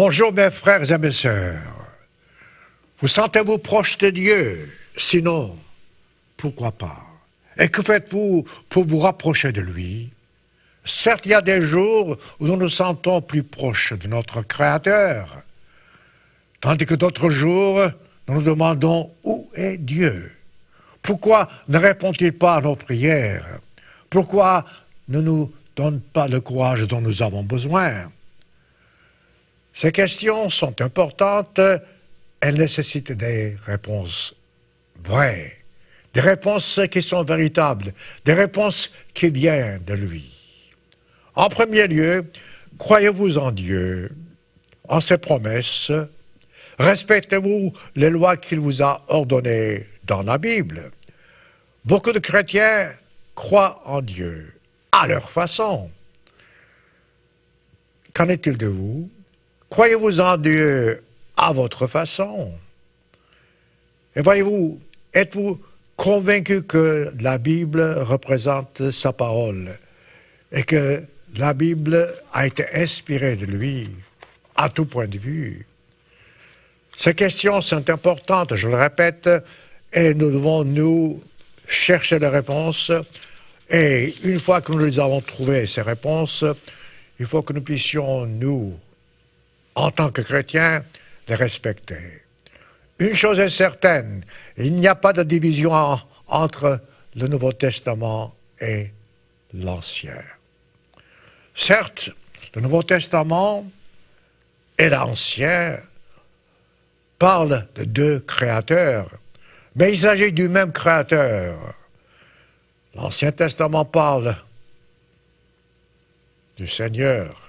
Bonjour mes frères et mes sœurs. Vous sentez-vous proche de Dieu? Sinon, pourquoi pas? Et que faites-vous pour vous rapprocher de lui? Certes, il y a des jours où nous nous sentons plus proches de notre Créateur, tandis que d'autres jours, nous nous demandons où est Dieu? Pourquoi ne répond-il pas à nos prières? Pourquoi ne nous donne pas le courage dont nous avons besoin? Ces questions sont importantes, elles nécessitent des réponses vraies, des réponses qui sont véritables, des réponses qui viennent de lui. En premier lieu, croyez-vous en Dieu, en ses promesses, respectez-vous les lois qu'il vous a ordonnées dans la Bible. Beaucoup de chrétiens croient en Dieu, à leur façon. Qu'en est-il de vous? Croyez-vous en Dieu à votre façon? Et voyez-vous, êtes-vous convaincu que la Bible représente sa parole et que la Bible a été inspirée de lui à tout point de vue? Ces questions sont importantes, je le répète, et nous devons nous chercher les réponses. Et une fois que nous les avons trouvées, ces réponses, il faut que nous puissions, nous, en tant que chrétiens, les respecter. Une chose est certaine, il n'y a pas de division entre le Nouveau Testament et l'Ancien. Certes, le Nouveau Testament et l'Ancien parlent de deux créateurs, mais il s'agit du même créateur. L'Ancien Testament parle du Seigneur,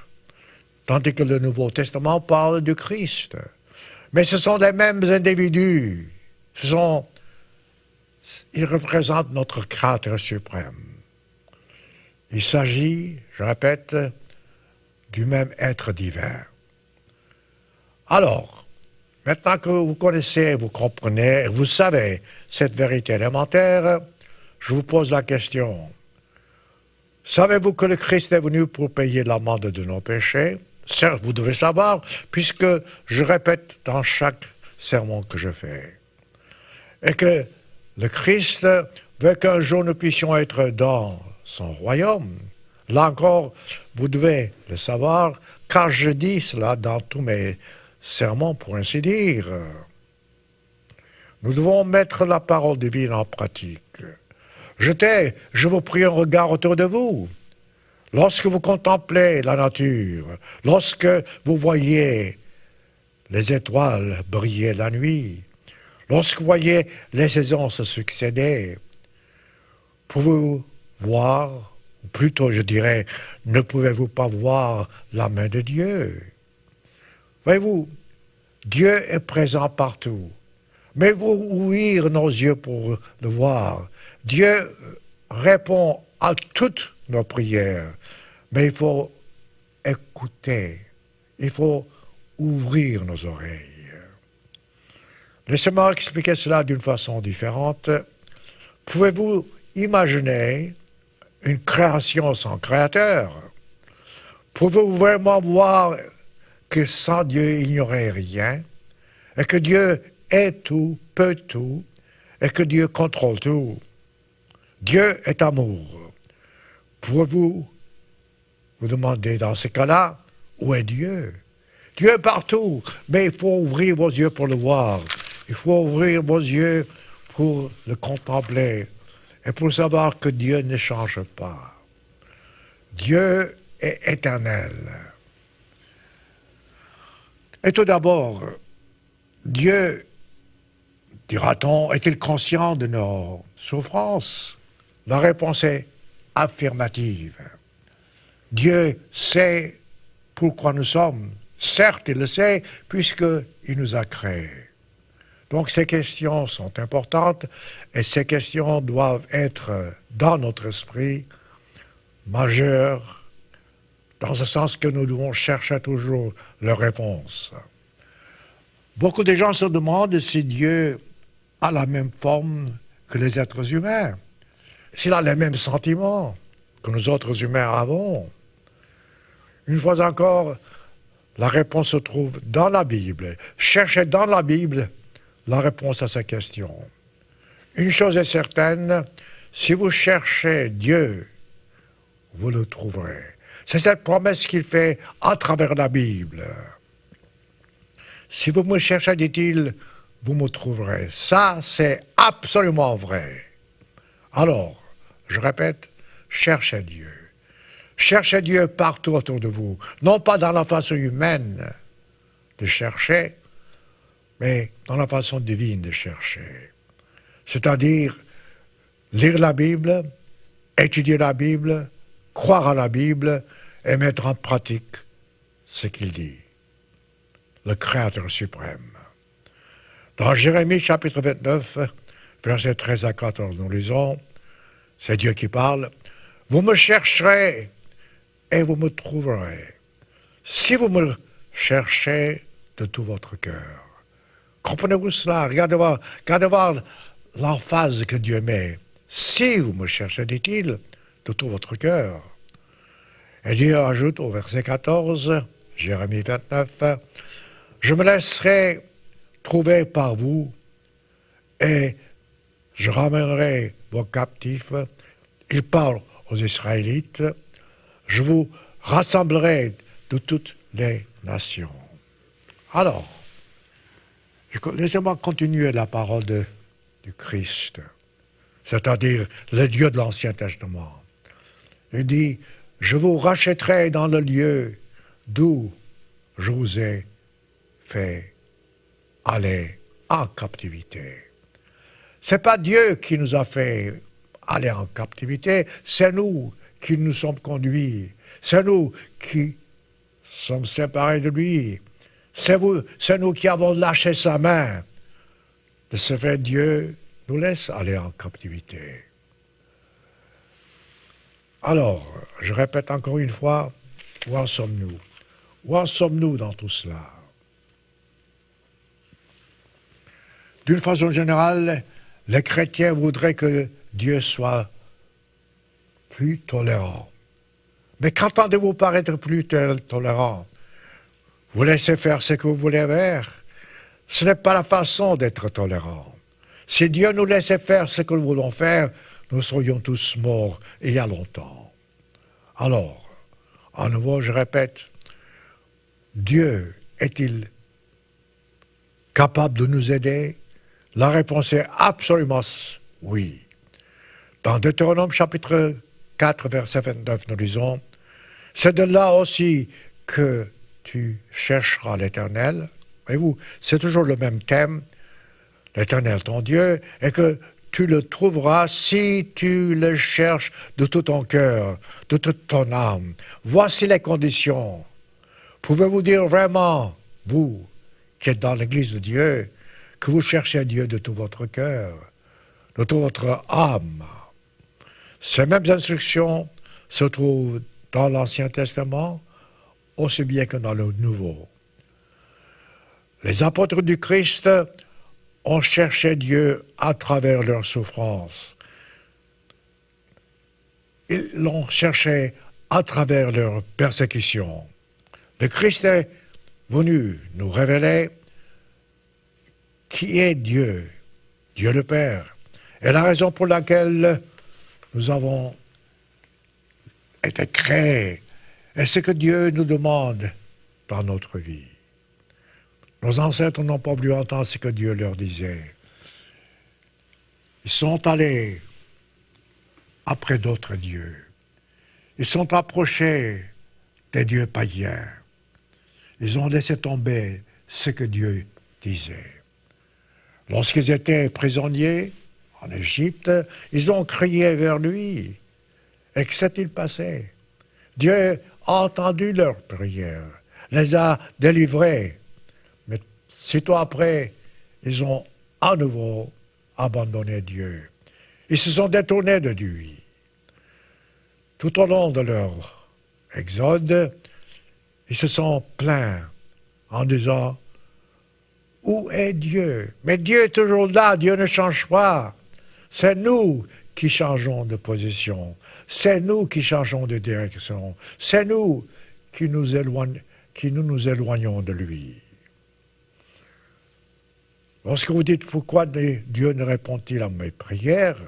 tandis que le Nouveau Testament parle du Christ. Mais ce sont les mêmes individus. Ils représentent notre Créateur suprême. Il s'agit, je répète, du même être divin. Alors, maintenant que vous connaissez, vous comprenez, vous savez cette vérité élémentaire, je vous pose la question. Savez-vous que le Christ est venu pour payer l'amende de nos péchés? Certes, vous devez savoir, puisque je répète dans chaque sermon que je fais. Et que le Christ veut qu'un jour nous puissions être dans son royaume. Là encore, vous devez le savoir, car je dis cela dans tous mes sermons, pour ainsi dire. Nous devons mettre la parole divine en pratique. Je vous prie un regard autour de vous. Lorsque vous contemplez la nature, lorsque vous voyez les étoiles briller la nuit, lorsque vous voyez les saisons se succéder, pouvez-vous voir, ou plutôt je dirais, ne pouvez-vous pas voir la main de Dieu? Voyez-vous, Dieu est présent partout, mais il faut ouvrir nos yeux pour le voir. Dieu répond à toutes nos prières, mais il faut écouter, il faut ouvrir nos oreilles. Laissez-moi expliquer cela d'une façon différente. Pouvez-vous imaginer une création sans créateur? Pouvez-vous vraiment voir que sans Dieu il n'y aurait rien, et que Dieu est tout, peut tout, et que Dieu contrôle tout? Dieu est amour. Pouvez-vous vous demander dans ce cas-là, où est Dieu? Dieu est partout, mais il faut ouvrir vos yeux pour le voir. Il faut ouvrir vos yeux pour le contempler et pour savoir que Dieu ne change pas. Dieu est éternel. Et tout d'abord, Dieu, dira-t-on, est-il conscient de nos souffrances? La réponse est affirmative. Dieu sait pourquoi nous sommes. Certes, il le sait, puisqu'il nous a créés. Donc ces questions sont importantes, et ces questions doivent être dans notre esprit majeures, dans ce sens que nous devons chercher toujours leur réponse. Beaucoup de gens se demandent si Dieu a la même forme que les êtres humains, s'il a les mêmes sentiments que nous autres humains avons. Une fois encore, la réponse se trouve dans la Bible. Cherchez dans la Bible la réponse à ces questions. Une chose est certaine, si vous cherchez Dieu, vous le trouverez. C'est cette promesse qu'il fait à travers la Bible. Si vous me cherchez, dit-il, vous me trouverez. Ça, c'est absolument vrai. Alors, je répète, cherchez Dieu. Cherchez Dieu partout autour de vous. Non pas dans la façon humaine de chercher, mais dans la façon divine de chercher. C'est-à-dire lire la Bible, étudier la Bible, croire à la Bible et mettre en pratique ce qu'il dit. Le Créateur suprême. Dans Jérémie chapitre 29, versets 13 à 14, nous lisons, c'est Dieu qui parle, « Vous me chercherez et vous me trouverez, si vous me cherchez de tout votre cœur. » Comprenez-vous cela? Regardez voir l'emphase que Dieu met. « Si vous me cherchez, dit-il, de tout votre cœur. » Et Dieu ajoute au verset 14, Jérémie 29, « Je me laisserai trouver par vous et je ramènerai vos captifs. » Il parle aux Israélites. « Je vous rassemblerai de toutes les nations. » Alors, laissez-moi continuer la parole du Christ, c'est-à-dire le Dieu de l'Ancien Testament. Il dit, « Je vous rachèterai dans le lieu d'où je vous ai fait aller en captivité. » Ce n'est pas Dieu qui nous a fait aller en captivité, c'est nous qui nous sommes conduits, c'est nous qui sommes séparés de lui, c'est nous qui avons lâché sa main. De ce fait, Dieu nous laisse aller en captivité. Alors, je répète encore une fois, où en sommes-nous? Où en sommes-nous dans tout cela? D'une façon générale, les chrétiens voudraient que Dieu soit plus tolérant. Mais qu'entendez-vous par être plus tolérant? Vous laissez faire ce que vous voulez faire. Ce n'est pas la façon d'être tolérant. Si Dieu nous laissait faire ce que nous voulons faire, nous serions tous morts il y a longtemps. Alors, à nouveau, je répète, Dieu est-il capable de nous aider? La réponse est absolument oui. Dans Deutéronome chapitre 4, verset 29, nous lisons, « C'est de là aussi que tu chercheras l'Éternel. » Voyez-vous, c'est toujours le même thème, l'Éternel ton Dieu, et que tu le trouveras si tu le cherches de tout ton cœur, de toute ton âme. Voici les conditions. Pouvez-vous dire vraiment, vous qui êtes dans l'Église de Dieu, que vous cherchez Dieu de tout votre cœur, de toute votre âme? Ces mêmes instructions se trouvent dans l'Ancien Testament, aussi bien que dans le Nouveau. Les apôtres du Christ ont cherché Dieu à travers leurs souffrances. Ils l'ont cherché à travers leurs persécutions. Le Christ est venu nous révéler qui est Dieu, Dieu le Père, et la raison pour laquelle nous avons été créés, et ce que Dieu nous demande dans notre vie. Nos ancêtres n'ont pas voulu entendre ce que Dieu leur disait. Ils sont allés après d'autres dieux. Ils sont approchés des dieux païens. Ils ont laissé tomber ce que Dieu disait. Lorsqu'ils étaient prisonniers en Égypte, ils ont crié vers lui. Et que s'est-il passé? Dieu a entendu leurs prières, les a délivrés. Mais sitôt après, ils ont à nouveau abandonné Dieu. Ils se sont détournés de lui. Tout au long de leur exode, ils se sont plaints en disant « Où est Dieu ?» Mais Dieu est toujours là, Dieu ne change pas. C'est nous qui changeons de position. C'est nous qui changeons de direction. C'est nous qui nous que nous nous éloignons de lui. Lorsque vous dites pourquoi Dieu ne répond-il à mes prières,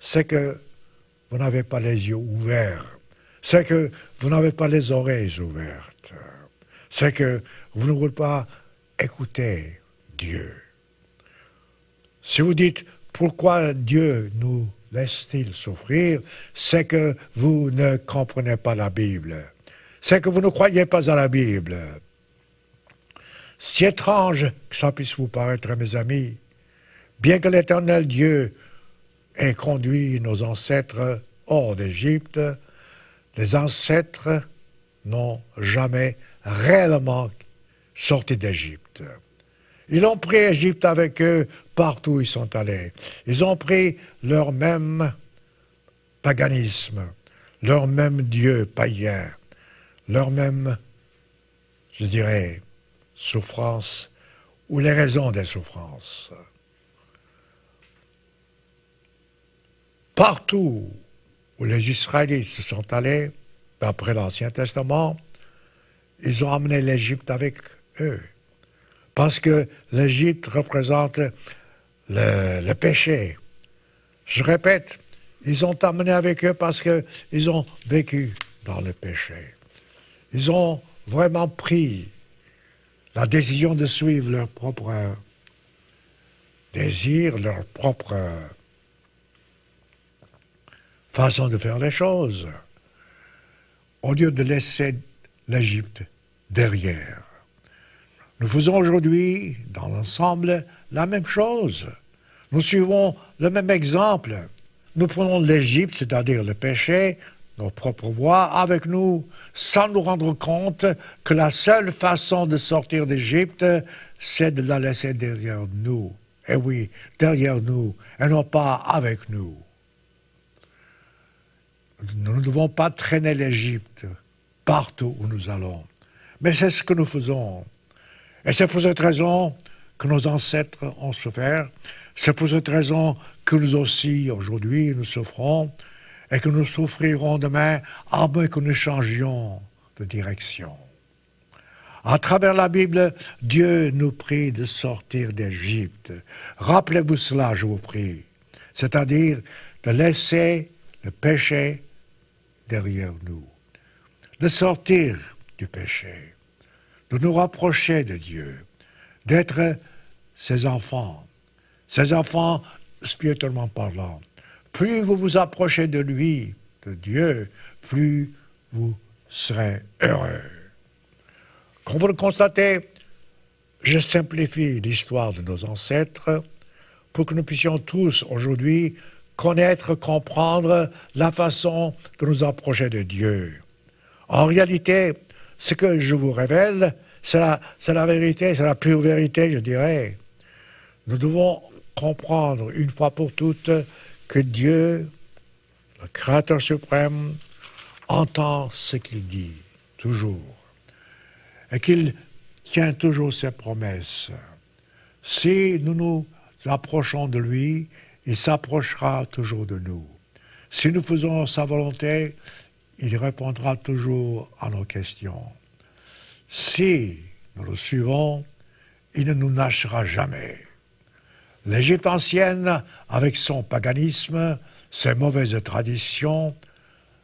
c'est que vous n'avez pas les yeux ouverts, c'est que vous n'avez pas les oreilles ouvertes, c'est que vous ne voulez pas écouter Dieu. Si vous dites pourquoi Dieu nous laisse-t-il souffrir, c'est que vous ne comprenez pas la Bible, c'est que vous ne croyez pas à la Bible. Si étrange que ça puisse vous paraître, mes amis, bien que l'Éternel Dieu ait conduit nos ancêtres hors d'Égypte, les ancêtres n'ont jamais réellement sorti d'Égypte. Ils ont pris Égypte avec eux partout où ils sont allés. Ils ont pris leur même paganisme, leur même Dieu païen, leur même, je dirais, souffrance ou les raisons des souffrances. Partout où les Israélites se sont allés, d'après l'Ancien Testament, ils ont amené l'Égypte avec eux. Parce que l'Égypte représente le péché. Je répète, ils ont amené avec eux parce qu'ils ont vécu dans le péché. Ils ont vraiment pris la décision de suivre leur propre désir, leur propre façon de faire les choses, au lieu de laisser l'Égypte derrière. Nous faisons aujourd'hui, dans l'ensemble, la même chose. Nous suivons le même exemple. Nous prenons l'Égypte, c'est-à-dire le péché, nos propres voies, avec nous, sans nous rendre compte que la seule façon de sortir d'Égypte, c'est de la laisser derrière nous. Et oui, derrière nous, et non pas avec nous. Nous ne devons pas traîner l'Égypte partout où nous allons. Mais c'est ce que nous faisons. Et c'est pour cette raison que nos ancêtres ont souffert. C'est pour cette raison que nous aussi, aujourd'hui, nous souffrons et que nous souffrirons demain, à moins que nous changions de direction. À travers la Bible, Dieu nous prie de sortir d'Égypte. Rappelez-vous cela, je vous prie. C'est-à-dire de laisser le péché derrière nous. De sortir du péché. De nous rapprocher de Dieu. D'être ses enfants spirituellement parlant. Plus vous vous approchez de lui, de Dieu, plus vous serez heureux. Comme vous le constatez, je simplifie l'histoire de nos ancêtres pour que nous puissions tous aujourd'hui connaître, comprendre la façon de nous approcher de Dieu. En réalité, ce que je vous révèle, c'est la vérité, c'est la pure vérité, je dirais. Nous devons comprendre une fois pour toutes que Dieu, le Créateur suprême, entend ce qu'il dit, toujours. Et qu'il tient toujours ses promesses. Si nous nous approchons de lui, il s'approchera toujours de nous. Si nous faisons sa volonté, il répondra toujours à nos questions. Si nous le suivons, il ne nous lâchera jamais. L'Égypte ancienne, avec son paganisme, ses mauvaises traditions,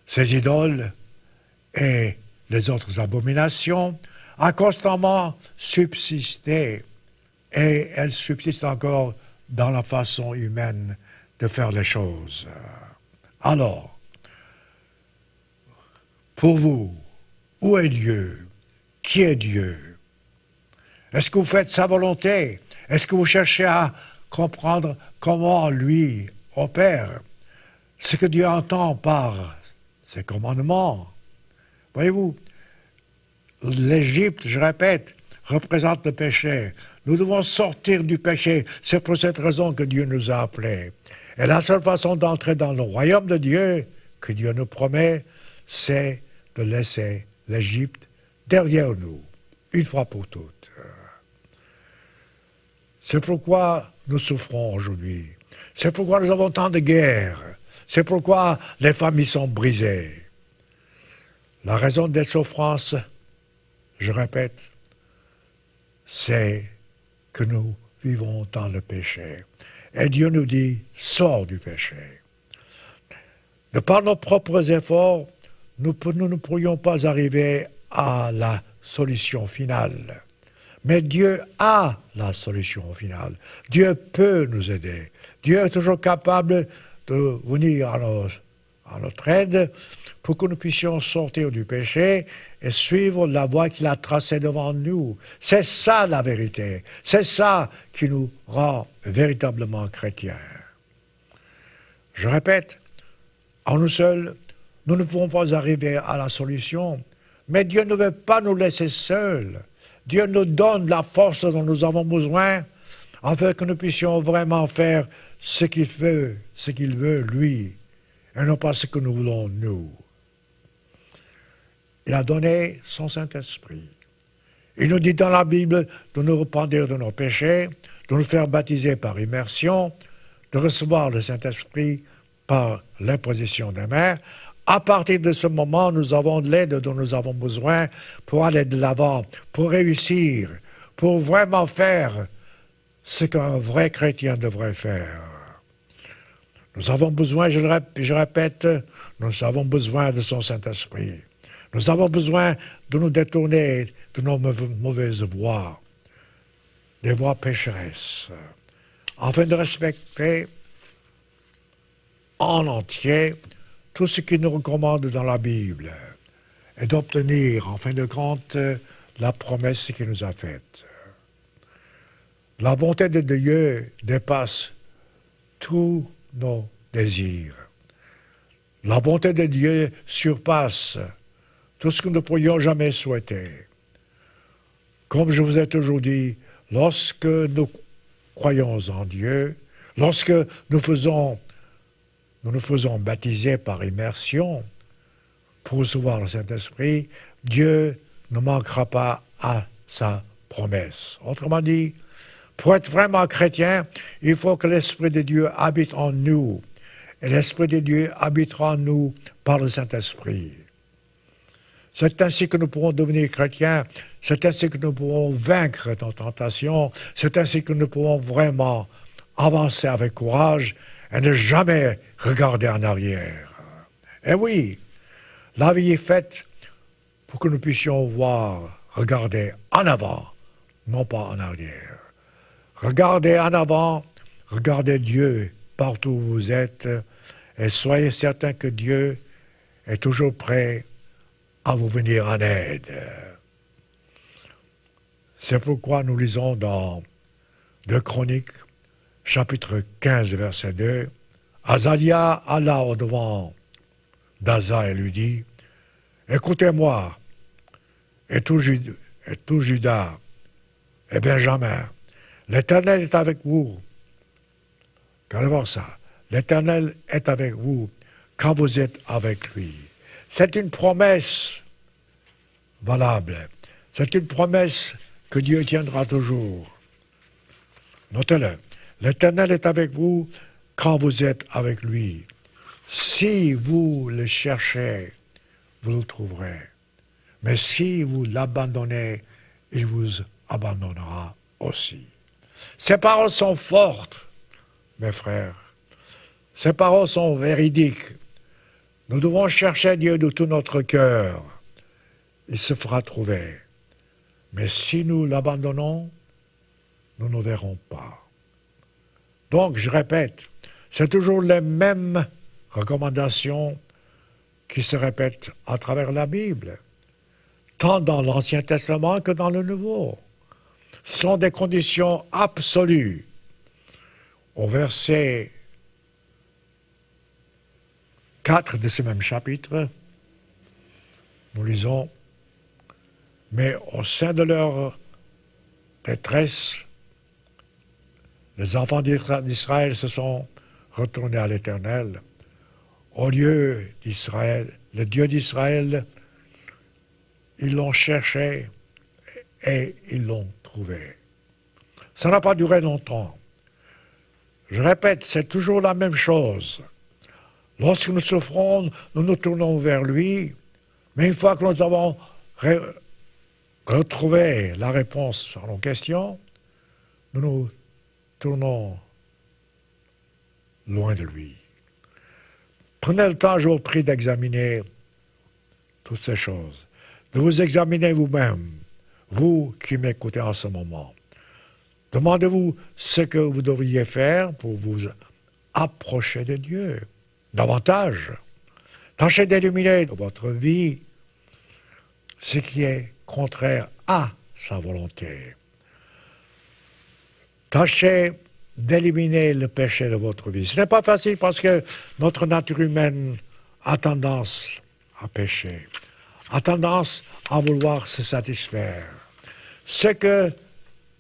ses idoles et les autres abominations, a constamment subsisté, et elle subsiste encore dans la façon humaine de faire les choses. Alors, pour vous, où est Dieu? Qui est Dieu? Est-ce que vous faites sa volonté? Est-ce que vous cherchez à comprendre comment lui opère? Ce que Dieu entend par ses commandements? Voyez-vous, l'Égypte, je répète, représente le péché. Nous devons sortir du péché. C'est pour cette raison que Dieu nous a appelés. Et la seule façon d'entrer dans le royaume de Dieu, que Dieu nous promet, c'est de laisser l'Égypte derrière nous, une fois pour toutes. C'est pourquoi nous souffrons aujourd'hui. C'est pourquoi nous avons tant de guerres. C'est pourquoi les familles sont brisées. La raison des souffrances, Je répète, c'est que nous vivons dans le péché. Et Dieu nous dit, sors du péché. De par nos propres efforts, nous ne pourrions pas arriver à la solution finale. Mais Dieu a la solution finale. Dieu peut nous aider. Dieu est toujours capable de venir à notre aide pour que nous puissions sortir du péché et suivre la voie qu'il a tracée devant nous. C'est ça la vérité. C'est ça qui nous rend véritablement chrétiens. Je répète, en nous seuls, nous ne pouvons pas arriver à la solution, mais Dieu ne veut pas nous laisser seuls. Dieu nous donne la force dont nous avons besoin afin que nous puissions vraiment faire ce qu'il veut, lui, et non pas ce que nous voulons, nous. Il a donné son Saint-Esprit. Il nous dit dans la Bible de nous repentir de nos péchés, de nous faire baptiser par immersion, de recevoir le Saint-Esprit par l'imposition des mains. À partir de ce moment, nous avons l'aide dont nous avons besoin pour aller de l'avant, pour réussir, pour vraiment faire ce qu'un vrai chrétien devrait faire. Nous avons besoin, je répète, nous avons besoin de son Saint-Esprit. Nous avons besoin de nous détourner de nos mauvaises voies, des voies pécheresses, afin de respecter en entier tout ce qu'il nous recommande dans la Bible et d'obtenir, en fin de compte, la promesse qu'il nous a faite. La bonté de Dieu dépasse tous nos désirs. La bonté de Dieu surpasse tout ce que nous ne pourrions jamais souhaiter. Comme je vous ai toujours dit, lorsque nous croyons en Dieu, lorsque nous nous faisons baptiser par immersion pour recevoir le Saint-Esprit, Dieu ne manquera pas à sa promesse. Autrement dit, pour être vraiment chrétien, il faut que l'Esprit de Dieu habite en nous. Et l'Esprit de Dieu habitera en nous par le Saint-Esprit. C'est ainsi que nous pourrons devenir chrétiens, c'est ainsi que nous pourrons vaincre nos tentations, c'est ainsi que nous pourrons vraiment avancer avec courage et ne jamais regarder en arrière. Et oui, la vie est faite pour que nous puissions voir, regarder en avant, non pas en arrière. Regardez en avant, regardez Dieu partout où vous êtes, et soyez certains que Dieu est toujours prêt à vous venir en aide. C'est pourquoi nous lisons dans 2 Chroniques, chapitre 15, verset 2, Azalia alla au-devant d'Asa et lui dit, « Écoutez-moi, et tout Juda et Benjamin, l'Éternel est avec vous. » Regardez voir ça. L'Éternel est avec vous quand vous êtes avec lui. C'est une promesse valable. C'est une promesse que Dieu tiendra toujours. Notez-le. L'Éternel est avec vous quand vous êtes avec lui. Si vous le cherchez, vous le trouverez. Mais si vous l'abandonnez, il vous abandonnera aussi. Ces paroles sont fortes, mes frères. Ces paroles sont véridiques. Nous devons chercher Dieu de tout notre cœur. Il se fera trouver. Mais si nous l'abandonnons, nous ne verrons pas. Donc, je répète, c'est toujours les mêmes recommandations qui se répètent à travers la Bible, tant dans l'Ancien Testament que dans le Nouveau. Ce sont des conditions absolues. Au verset 4 de ce même chapitre, nous lisons « Mais au sein de leur détresse, les enfants d'Israël se sont retournés à l'Éternel. Au lieu d'Israël, le Dieu d'Israël, ils l'ont cherché et ils l'ont trouvé. » Ça n'a pas duré longtemps. Je répète, c'est toujours la même chose. Lorsque nous souffrons, nous nous tournons vers lui, mais une fois que nous avons retrouver la réponse à nos questions, nous nous tournons loin de lui. Prenez le temps, je vous prie, d'examiner toutes ces choses, de vous examiner vous-même, vous qui m'écoutez en ce moment. Demandez-vous ce que vous devriez faire pour vous approcher de Dieu davantage. Tâchez d'éliminer de votre vie ce qui est contraire à sa volonté. Tâchez d'éliminer le péché de votre vie. Ce n'est pas facile parce que notre nature humaine a tendance à pécher, a tendance à vouloir se satisfaire. Ce que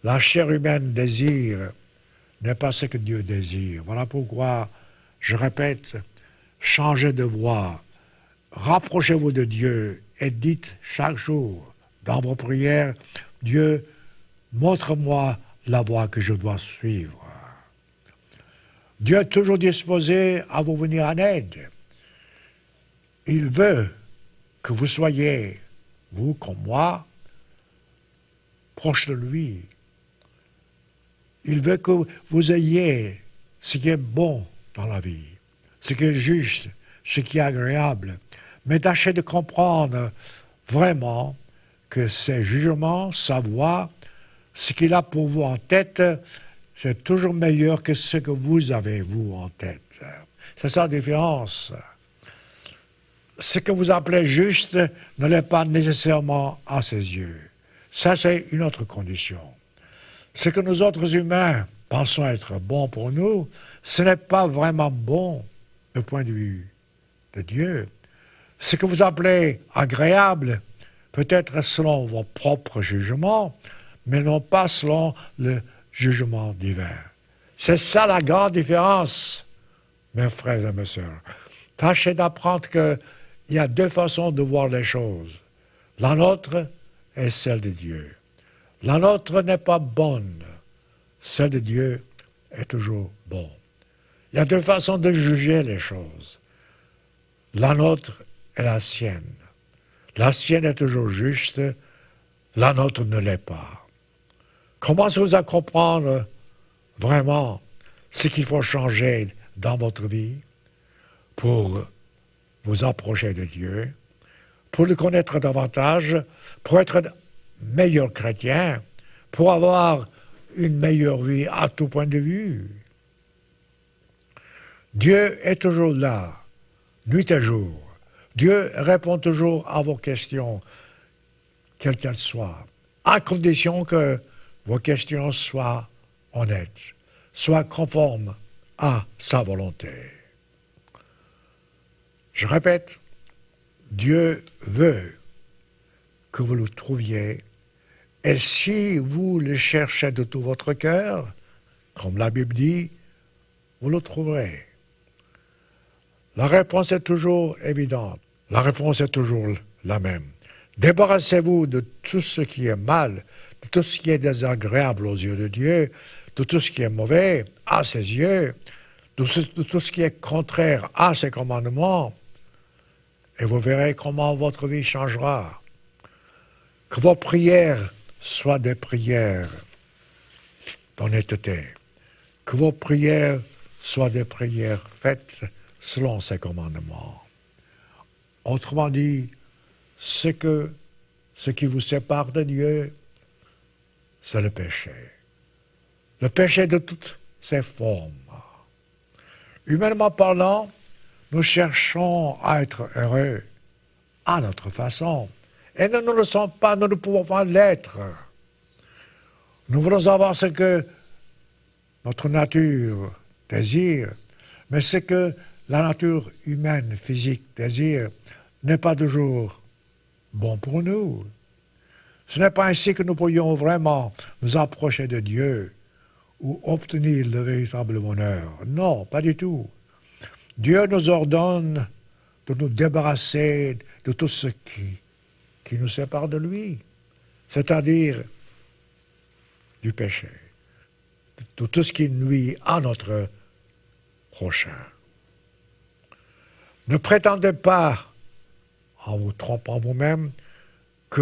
la chair humaine désire n'est pas ce que Dieu désire. Voilà pourquoi, je répète, changez de voie, rapprochez-vous de Dieu et dites chaque jour dans vos prières, Dieu, montre-moi la voie que je dois suivre. Dieu est toujours disposé à vous venir en aide. Il veut que vous soyez, vous comme moi, proche de lui. Il veut que vous ayez ce qui est bon dans la vie, ce qui est juste, ce qui est agréable. Mais tâchez de comprendre vraiment que ses jugements, sa voix, ce qu'il a pour vous en tête, c'est toujours meilleur que ce que vous avez, vous, en tête. C'est ça la différence. Ce que vous appelez juste ne l'est pas nécessairement à ses yeux. Ça, c'est une autre condition. Ce que nous autres humains pensons être bon pour nous, ce n'est pas vraiment bon du point de vue de Dieu. Ce que vous appelez agréable peut être selon vos propres jugements, mais non pas selon le jugement divin. C'est ça la grande différence, mes frères et mes sœurs. Tâchez d'apprendre qu'il y a deux façons de voir les choses. La nôtre est celle de Dieu. La nôtre n'est pas bonne. Celle de Dieu est toujours bonne. Il y a deux façons de juger les choses. La nôtre et la sienne. La sienne est toujours juste, la nôtre ne l'est pas. Commencez-vous à comprendre vraiment ce qu'il faut changer dans votre vie pour vous approcher de Dieu, pour le connaître davantage, pour être meilleur chrétien, pour avoir une meilleure vie à tout point de vue. Dieu est toujours là, nuit et jour. Dieu répond toujours à vos questions, quelles qu'elles soient, à condition que vos questions soient honnêtes, soient conformes à sa volonté. Je répète, Dieu veut que vous le trouviez, et si vous le cherchez de tout votre cœur, comme la Bible dit, vous le trouverez. La réponse est toujours évidente. La réponse est toujours la même. Débarrassez-vous de tout ce qui est mal, de tout ce qui est désagréable aux yeux de Dieu, de tout ce qui est mauvais à ses yeux, de tout ce qui est contraire à ses commandements, et vous verrez comment votre vie changera. Que vos prières soient des prières d'honnêteté. Que vos prières soient des prières faites selon ses commandements. Autrement dit, ce qui vous sépare de Dieu, c'est le péché. Le péché de toutes ses formes. Humainement parlant, nous cherchons à être heureux à notre façon. Et nous ne le sommes pas, nous ne pouvons pas l'être. Nous voulons avoir ce que notre nature désire, mais ce que la nature humaine, physique, désire, n'est pas toujours bon pour nous. Ce n'est pas ainsi que nous pourrions vraiment nous approcher de Dieu ou obtenir le véritable bonheur. Non, pas du tout. Dieu nous ordonne de nous débarrasser de tout ce qui nous sépare de lui, c'est-à-dire du péché, de tout ce qui nuit à notre prochain. Ne prétendez pas, en vous trompant vous-même, que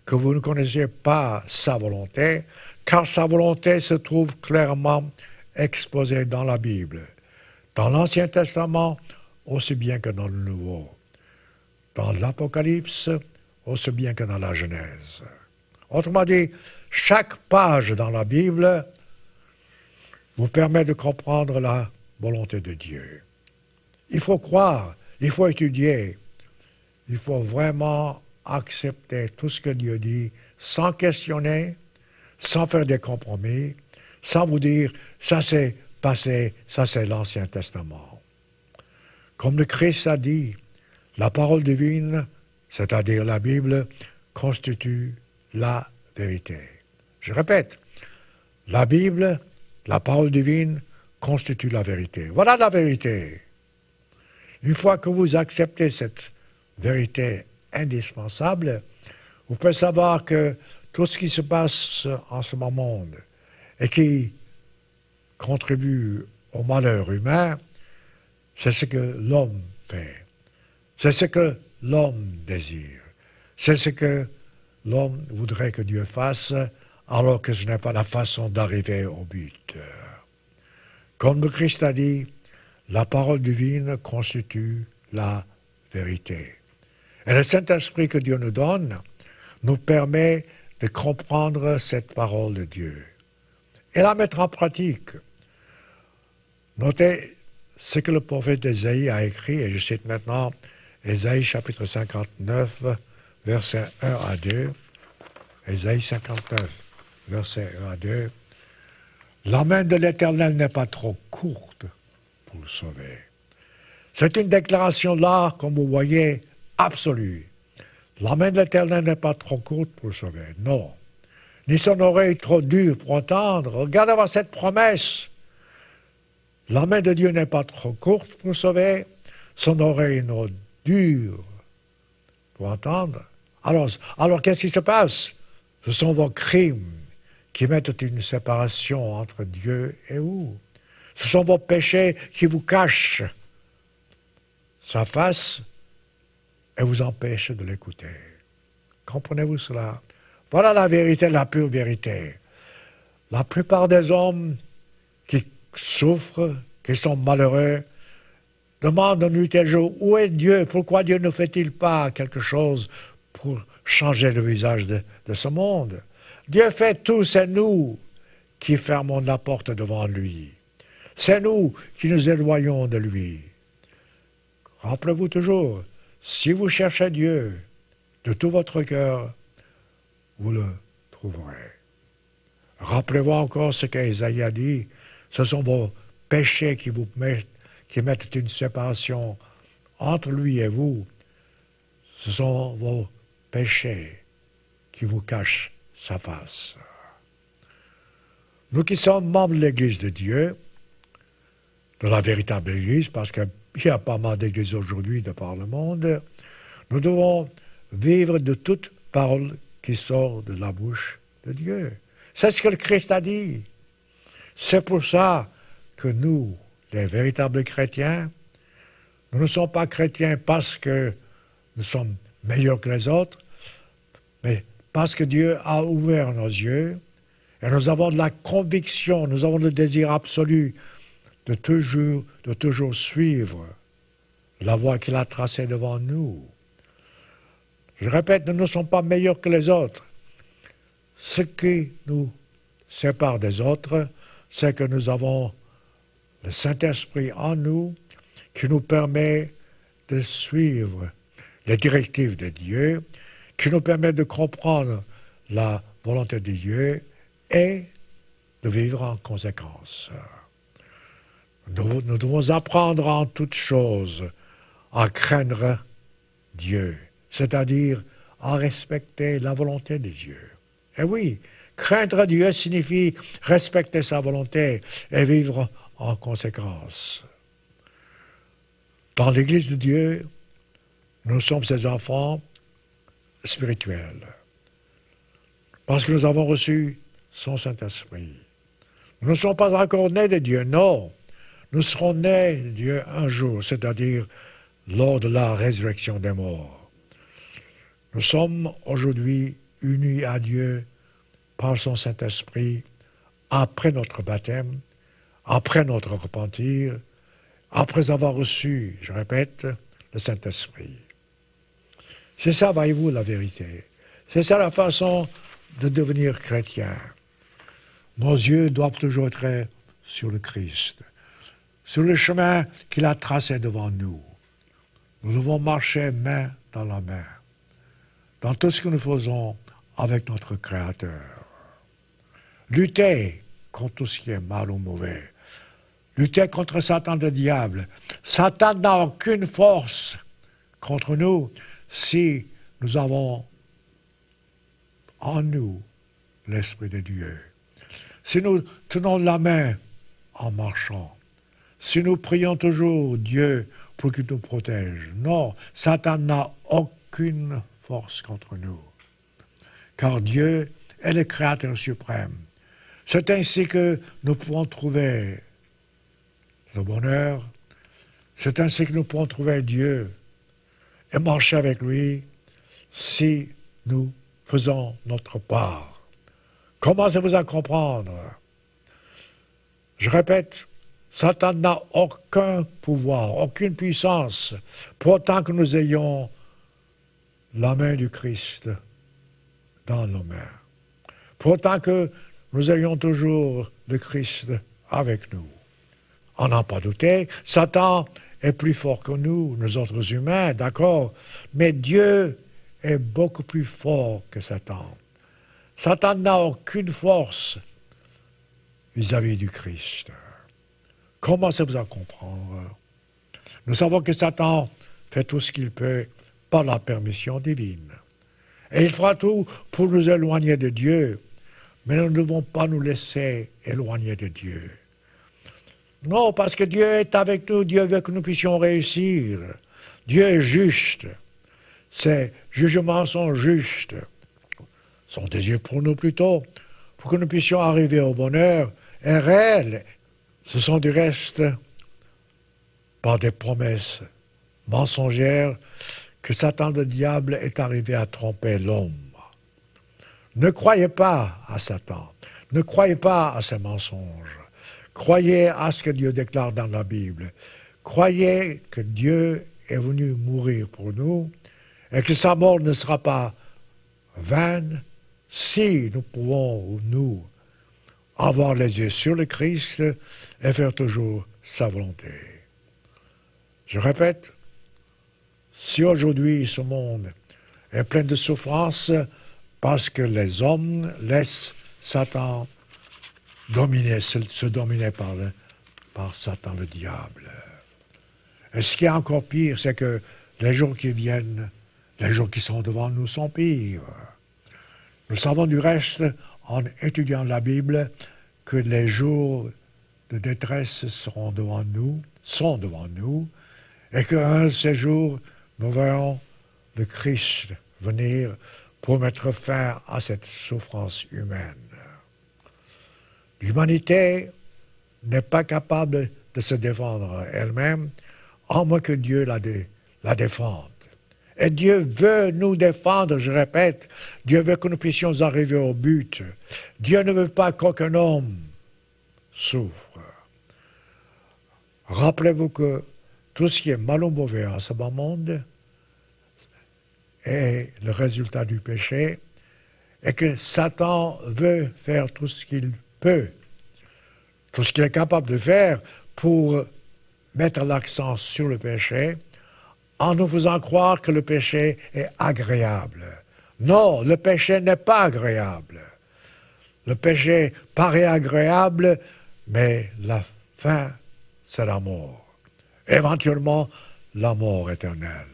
que vous ne connaissez pas sa volonté, car sa volonté se trouve clairement exposée dans la Bible, dans l'Ancien Testament aussi bien que dans le Nouveau, dans l'Apocalypse aussi bien que dans la Genèse. Autrement dit, chaque page dans la Bible vous permet de comprendre la volonté de Dieu. Il faut croire, il faut étudier, il faut vraiment accepter tout ce que Dieu dit sans questionner, sans faire des compromis, sans vous dire « ça c'est passé, ça c'est l'Ancien Testament ». Comme le Christ a dit, la parole divine, c'est-à-dire la Bible, constitue la vérité. Je répète, la Bible, la parole divine, constitue la vérité. Voilà la vérité. Une fois que vous acceptez cette vérité indispensable, vous pouvez savoir que tout ce qui se passe en ce monde et qui contribue au malheur humain, c'est ce que l'homme fait. C'est ce que l'homme désire. C'est ce que l'homme voudrait que Dieu fasse, alors que ce n'est pas la façon d'arriver au but. Comme le Christ a dit, la parole divine constitue la vérité. Et le Saint-Esprit que Dieu nous donne nous permet de comprendre cette parole de Dieu et la mettre en pratique. Notez ce que le prophète Ésaïe a écrit, et je cite maintenant Ésaïe chapitre 59, versets 1 à 2. Ésaïe 59, versets 1 à 2. La main de l'Éternel n'est pas trop courte pour le sauver. C'est une déclaration là, comme vous voyez, absolue. La main de l'Éternel n'est pas trop courte pour le sauver. Non. Ni son oreille trop dure pour entendre. Regardez voir cette promesse. La main de Dieu n'est pas trop courte pour sauver. Son oreille non dure pour entendre. Alors qu'est-ce qui se passe? Ce sont vos crimes qui mettent une séparation entre Dieu et vous. Ce sont vos péchés qui vous cachent sa face et vous empêchent de l'écouter. Comprenez-vous cela? Voilà la vérité, la pure vérité. La plupart des hommes qui souffrent, qui sont malheureux, demandent de nuit et jour, où est Dieu? Pourquoi Dieu ne fait-il pas quelque chose pour changer le visage de ce monde? Dieu fait tout, c'est nous qui fermons la porte devant lui. C'est nous qui nous éloignons de lui. Rappelez-vous toujours, si vous cherchez Dieu de tout votre cœur, vous le trouverez. Rappelez-vous encore ce qu'Ésaïe a dit, ce sont vos péchés qui mettent une séparation entre lui et vous. Ce sont vos péchés qui vous cachent sa face. Nous qui sommes membres de l'Église de Dieu, de la véritable Église, parce qu'il y a pas mal d'églises aujourd'hui de par le monde, nous devons vivre de toute parole qui sort de la bouche de Dieu. C'est ce que le Christ a dit. C'est pour ça que nous, les véritables chrétiens, nous ne sommes pas chrétiens parce que nous sommes meilleurs que les autres, mais parce que Dieu a ouvert nos yeux et nous avons de la conviction, nous avons le désir absolu de toujours suivre la voie qu'il a tracée devant nous. Je répète, nous ne sommes pas meilleurs que les autres. Ce qui nous sépare des autres, c'est que nous avons le Saint-Esprit en nous qui nous permet de suivre les directives de Dieu, qui nous permet de comprendre la volonté de Dieu et de vivre en conséquence. Nous devons apprendre en toutes choses à craindre Dieu, c'est-à-dire à respecter la volonté de Dieu. Et oui, craindre Dieu signifie respecter sa volonté et vivre en conséquence. Dans l'Église de Dieu, nous sommes ses enfants spirituels, parce que nous avons reçu son Saint-Esprit. Nous ne sommes pas encore nés de Dieu, non. Nous serons nés de Dieu un jour, c'est-à-dire lors de la résurrection des morts. Nous sommes aujourd'hui unis à Dieu par son Saint-Esprit après notre baptême, après notre repentir, après avoir reçu, je répète, le Saint-Esprit. C'est ça, voyez-vous, la vérité. C'est ça la façon de devenir chrétien. Nos yeux doivent toujours être sur le Christ, sur le chemin qu'il a tracé devant nous. Nous devons marcher main dans la main, dans tout ce que nous faisons avec notre Créateur. Lutter contre tout ce qui est mal ou mauvais. Lutter contre Satan le diable. Satan n'a aucune force contre nous si nous avons en nous l'Esprit de Dieu. Si nous tenons la main en marchant, si nous prions toujours Dieu pour qu'il nous protège. Non, Satan n'a aucune force contre nous. Car Dieu est le Créateur suprême. C'est ainsi que nous pouvons trouver le bonheur. C'est ainsi que nous pouvons trouver Dieu et marcher avec lui si nous faisons notre part. Commencez-vous à comprendre. Je répète, Satan n'a aucun pouvoir, aucune puissance, pour autant que nous ayons la main du Christ dans nos mains. Pour autant que nous ayons toujours le Christ avec nous. On n'en a pas douté, Satan est plus fort que nous, nous autres humains, d'accord, mais Dieu est beaucoup plus fort que Satan. Satan n'a aucune force vis-à-vis du Christ. Commencez-vous à comprendre. Nous savons que Satan fait tout ce qu'il peut par la permission divine. Et il fera tout pour nous éloigner de Dieu. Mais nous ne devons pas nous laisser éloigner de Dieu. Non, parce que Dieu est avec nous, Dieu veut que nous puissions réussir. Dieu est juste. Ses jugements sont justes. Son désir pour nous plutôt, pour que nous puissions arriver au bonheur, est réel. Ce sont du reste par des promesses mensongères que Satan le diable est arrivé à tromper l'homme. Ne croyez pas à Satan. Ne croyez pas à ses mensonges. Croyez à ce que Dieu déclare dans la Bible. Croyez que Dieu est venu mourir pour nous et que sa mort ne sera pas vaine si nous pouvons, nous, avoir les yeux sur le Christ et faire toujours sa volonté. Je répète, si aujourd'hui ce monde est plein de souffrances parce que les hommes laissent Satan dominer, se dominer par Satan le diable. Et ce qui est encore pire, c'est que les jours qui viennent, les jours qui sont devant nous sont pires. Nous savons du reste, en étudiant la Bible, que les jours de détresse sont devant nous, et qu'un de ces jours, nous verrons le Christ venir pour mettre fin à cette souffrance humaine. L'humanité n'est pas capable de se défendre elle-même, à moins que Dieu la défende. Et Dieu veut nous défendre, je répète. Dieu veut que nous puissions arriver au but. Dieu ne veut pas qu'aucun homme souffre. Rappelez-vous que tout ce qui est mal ou mauvais en ce bas monde est le résultat du péché et que Satan veut faire tout ce qu'il peut, tout ce qu'il est capable de faire pour mettre l'accent sur le péché en nous faisant croire que le péché est agréable. Non, le péché n'est pas agréable. Le péché paraît agréable, mais la fin, c'est la mort. Éventuellement, la mort éternelle.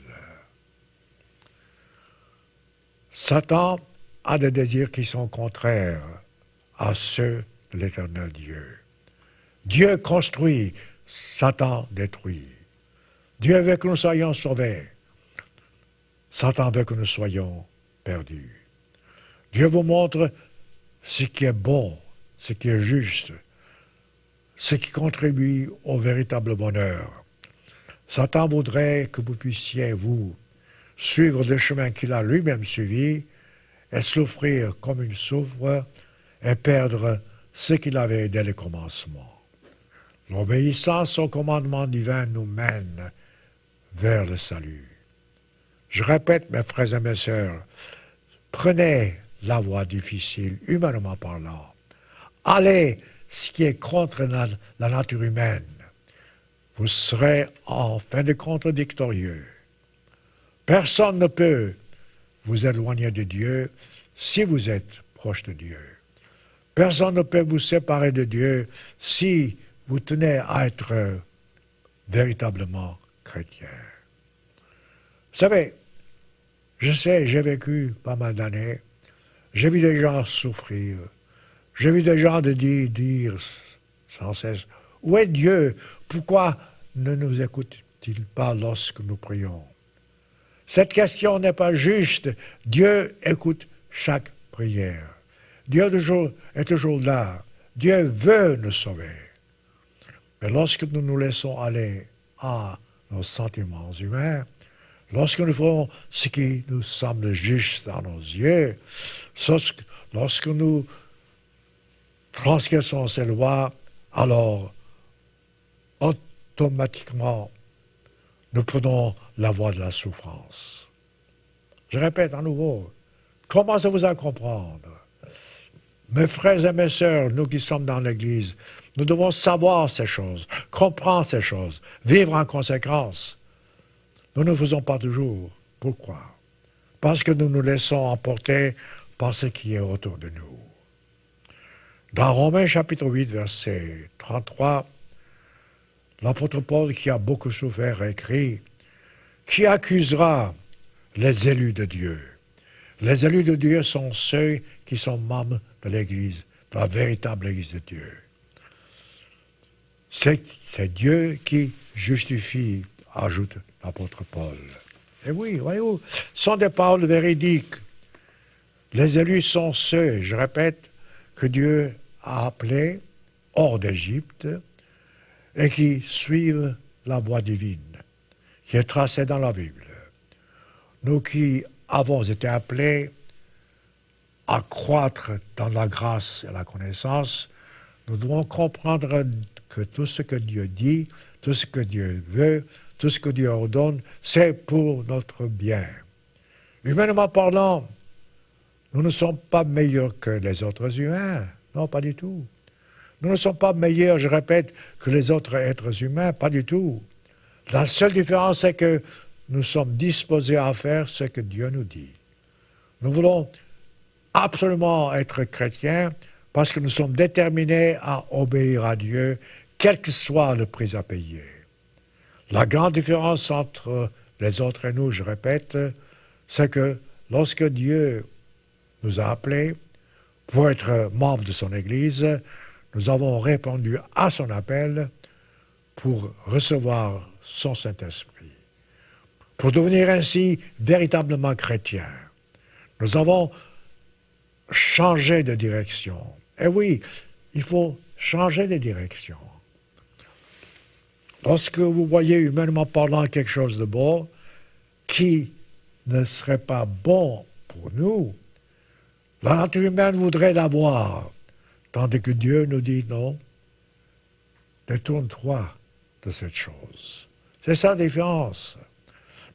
Satan a des désirs qui sont contraires à ceux de l'éternel Dieu. Dieu construit, Satan détruit. Dieu veut que nous soyons sauvés. Satan veut que nous soyons perdus. Dieu vous montre ce qui est bon, ce qui est juste, ce qui contribue au véritable bonheur. Satan voudrait que vous puissiez, vous, suivre le chemin qu'il a lui-même suivi et souffrir comme il souffre et perdre ce qu'il avait dès le commencement. L'obéissance au commandement divin nous mène vers le salut. Je répète, mes frères et mes sœurs, prenez la voie difficile, humainement parlant. Allez ce qui est contre la nature humaine. Vous serez en fin de compte victorieux. Personne ne peut vous éloigner de Dieu si vous êtes proche de Dieu. Personne ne peut vous séparer de Dieu si vous tenez à être véritablement chrétien. Vous savez, je sais, j'ai vécu pas mal d'années, j'ai vu des gens souffrir, j'ai vu des gens dire sans cesse, où est Dieu? Pourquoi ne nous écoute-t-il pas lorsque nous prions? Cette question n'est pas juste. Dieu écoute chaque prière. Dieu est toujours là. Dieu veut nous sauver. Mais lorsque nous nous laissons aller à nos sentiments humains, lorsque nous faisons ce qui nous semble juste à nos yeux, lorsque nous transgressons ces lois, alors automatiquement, nous prenons la voie de la souffrance. Je répète à nouveau, commencez-vous à comprendre. Mes frères et mes sœurs, nous qui sommes dans l'Église, nous devons savoir ces choses, comprendre ces choses, vivre en conséquence. Nous ne le faisons pas toujours. Pourquoi? Parce que nous nous laissons emporter par ce qui est autour de nous. Dans Romains chapitre 8, verset 33, l'apôtre Paul, qui a beaucoup souffert, écrit « Qui accusera les élus de Dieu ?» Les élus de Dieu sont ceux qui sont membres de l'Église, de la véritable Église de Dieu. C'est Dieu qui justifie, ajoute l'apôtre Paul. Et oui, voyez-vous, ce sont des paroles véridiques. Les élus sont ceux, je répète, que Dieu a appelés hors d'Égypte et qui suivent la voie divine, qui est tracée dans la Bible. Nous qui avons été appelés à croître dans la grâce et la connaissance, nous devons comprendre que tout ce que Dieu dit, tout ce que Dieu veut, tout ce que Dieu ordonne, c'est pour notre bien. Humainement parlant, nous ne sommes pas meilleurs que les autres humains. Non, pas du tout. Nous ne sommes pas meilleurs, je répète, que les autres êtres humains, pas du tout. La seule différence, c'est que nous sommes disposés à faire ce que Dieu nous dit. Nous voulons absolument être chrétiens parce que nous sommes déterminés à obéir à Dieu, quel que soit le prix à payer. La grande différence entre les autres et nous, je répète, c'est que lorsque Dieu nous a appelés pour être membres de son Église, nous avons répondu à son appel pour recevoir son Saint-Esprit, pour devenir ainsi véritablement chrétiens. Nous avons changé de direction. Et oui, il faut changer de direction. Lorsque vous voyez humainement parlant quelque chose de bon qui ne serait pas bon pour nous, la nature humaine voudrait l'avoir, tandis que Dieu nous dit non, détourne-toi de cette chose. C'est ça la différence.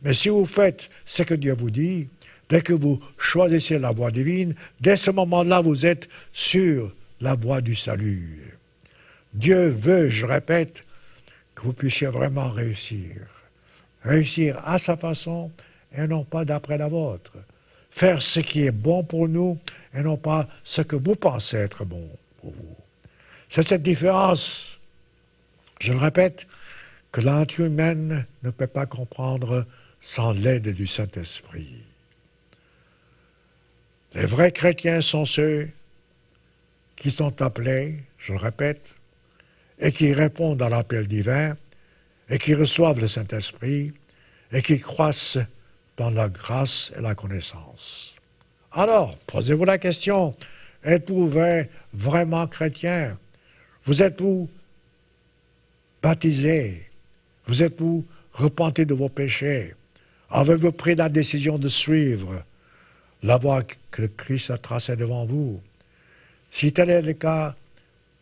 Mais si vous faites ce que Dieu vous dit, dès que vous choisissez la voie divine, dès ce moment-là, vous êtes sur la voie du salut. Dieu veut, je répète, que vous puissiez vraiment réussir. Réussir à sa façon et non pas d'après la vôtre. Faire ce qui est bon pour nous et non pas ce que vous pensez être bon pour vous. C'est cette différence, je le répète, que la nature humaine ne peut pas comprendre sans l'aide du Saint-Esprit. Les vrais chrétiens sont ceux qui sont appelés, je le répète, et qui répondent à l'appel divin, et qui reçoivent le Saint-Esprit, et qui croissent dans la grâce et la connaissance. Alors, posez-vous la question, êtes-vous vraiment chrétien? Vous êtes-vous baptisé? Vous êtes-vous repenti de vos péchés? Avez-vous pris la décision de suivre la voie que le Christ a tracée devant vous. Si tel est le cas,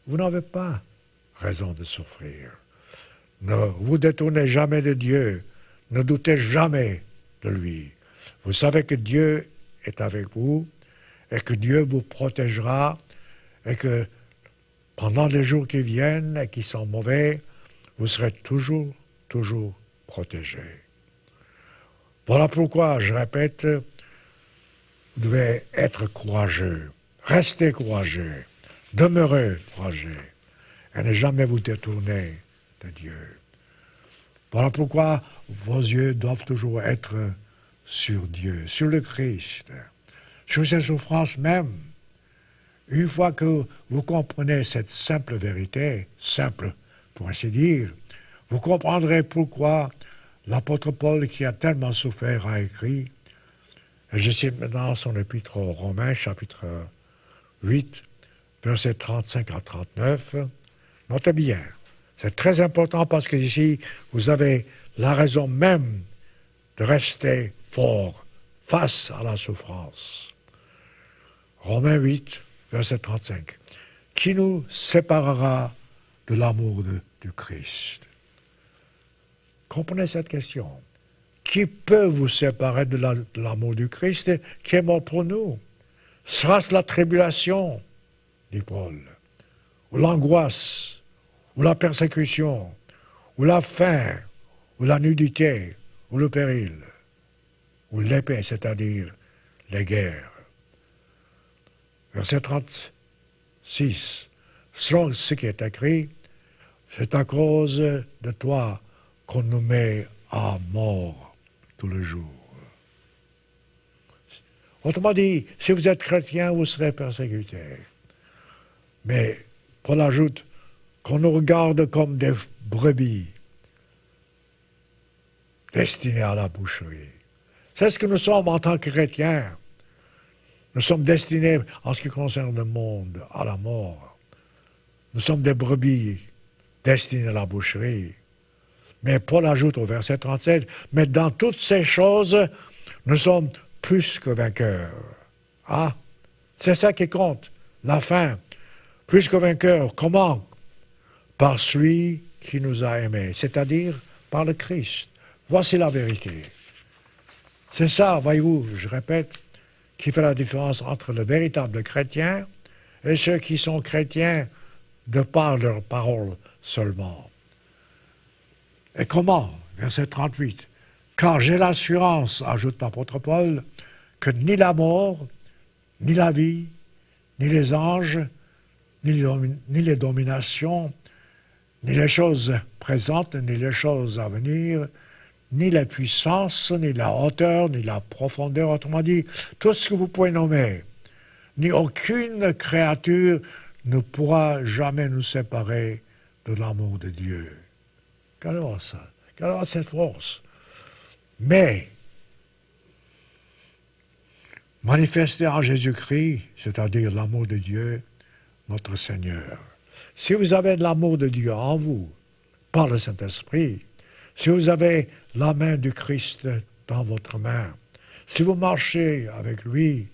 vous n'avez pas raison de souffrir. Ne vous détournez jamais de Dieu, ne doutez jamais de lui. Vous savez que Dieu est avec vous et que Dieu vous protégera et que pendant les jours qui viennent et qui sont mauvais, vous serez toujours protégés. Voilà pourquoi, je répète, vous devez être courageux, restez courageux, demeurez courageux et ne jamais vous détourner de Dieu. Voilà pourquoi vos yeux doivent toujours être sur Dieu, sur le Christ, sur ses souffrances même. Une fois que vous comprenez cette simple vérité, simple pour ainsi dire, vous comprendrez pourquoi l'apôtre Paul, qui a tellement souffert, a écrit, et je cite maintenant son épître aux Romains, chapitre 8, versets 35 à 39. Notez bien, c'est très important parce que ici, vous avez la raison même de rester fort face à la souffrance. Romains 8, verset 35. Qui nous séparera de l'amour du Christ? Comprenez cette question. Qui peut vous séparer de l'amour du Christ qui est mort pour nous? Sera-ce la tribulation, dit Paul, ou l'angoisse, ou la persécution, ou la faim, ou la nudité, ou le péril, ou l'épée, c'est-à-dire les guerres? Verset 36. Selon ce qui est écrit, c'est à cause de toi qu'on nous met à mort tous les jours. Autrement dit, si vous êtes chrétien, vous serez persécuté. Mais Paul ajoute qu'on nous regarde comme des brebis destinées à la boucherie. C'est ce que nous sommes en tant que chrétiens. Nous sommes destinés, en ce qui concerne le monde, à la mort. Nous sommes des brebis destinées à la boucherie. Mais Paul ajoute au verset 37, « Mais dans toutes ces choses, nous sommes plus que vainqueurs. » Ah, c'est ça qui compte, la fin. Plus que vainqueurs, comment? Par celui qui nous a aimés, c'est-à-dire par le Christ. Voici la vérité. C'est ça, voyez-vous, je répète, qui fait la différence entre le véritable chrétien et ceux qui sont chrétiens de par leur parole seulement. Et comment? Verset 38. « Car j'ai l'assurance, ajoute l'apôtre Paul, que ni la mort, ni la vie, ni les anges, ni les dominations, ni les choses présentes, ni les choses à venir, ni la puissance, ni la hauteur, ni la profondeur, autrement dit, tout ce que vous pouvez nommer, ni aucune créature ne pourra jamais nous séparer de l'amour de Dieu. » Regardez ça, regardez cette force. Mais, manifesté en Jésus-Christ, c'est-à-dire l'amour de Dieu, notre Seigneur. Si vous avez de l'amour de Dieu en vous, par le Saint-Esprit, si vous avez la main du Christ dans votre main, si vous marchez avec lui,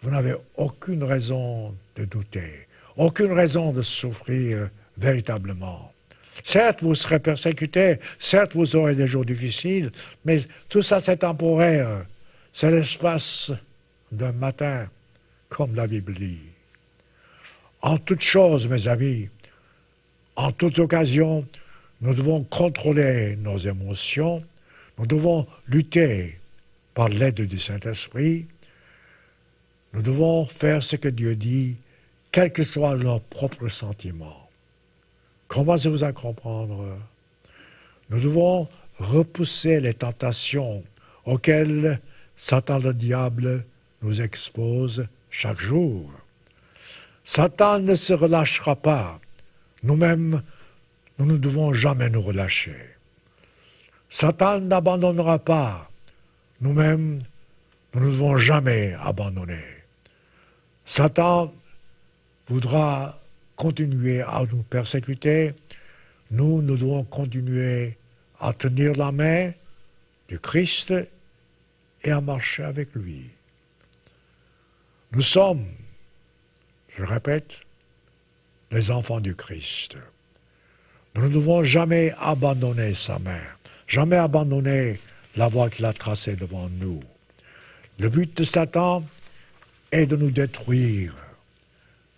vous n'avez aucune raison de douter, aucune raison de souffrir véritablement. Certes, vous serez persécutés, certes, vous aurez des jours difficiles, mais tout ça, c'est temporaire. C'est l'espace d'un matin, comme la Bible dit. En toute chose, mes amis, en toute occasion, nous devons contrôler nos émotions, nous devons lutter par l'aide du Saint-Esprit, nous devons faire ce que Dieu dit, quels que soient nos propres sentiments. Commencez-vous à comprendre? Nous devons repousser les tentations auxquelles Satan le diable nous expose chaque jour. Satan ne se relâchera pas. Nous-mêmes, nous ne devons jamais nous relâcher. Satan n'abandonnera pas. Nous-mêmes, nous ne devons jamais abandonner. Satan voudra continuer à nous persécuter. Nous devons continuer à tenir la main du Christ et à marcher avec lui. Nous sommes, je répète, les enfants du Christ. Nous ne devons jamais abandonner sa main, jamais abandonner la voie qu'il a tracée devant nous. Le but de Satan est de nous détruire,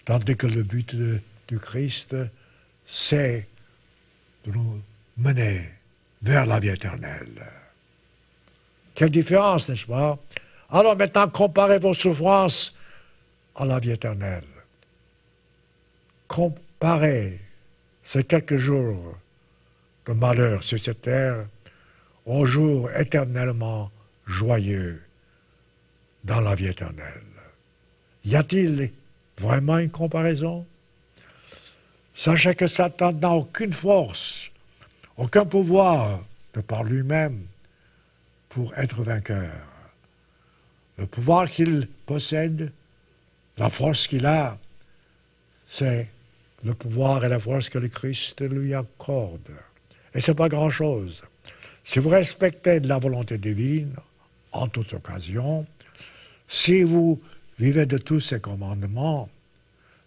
tandis que le but du Christ, c'est de nous mener vers la vie éternelle. Quelle différence, n'est-ce pas? Alors maintenant, comparez vos souffrances à la vie éternelle. Comparez ces quelques jours de malheur sur cette terre aux jours éternellement joyeux dans la vie éternelle. Y a-t-il vraiment une comparaison? Sachez que Satan n'a aucune force, aucun pouvoir de par lui-même pour être vainqueur. Le pouvoir qu'il possède, la force qu'il a, c'est le pouvoir et la force que le Christ lui accorde. Et ce n'est pas grand-chose. Si vous respectez la volonté divine, en toute occasion, si vous vivez de tous ses commandements,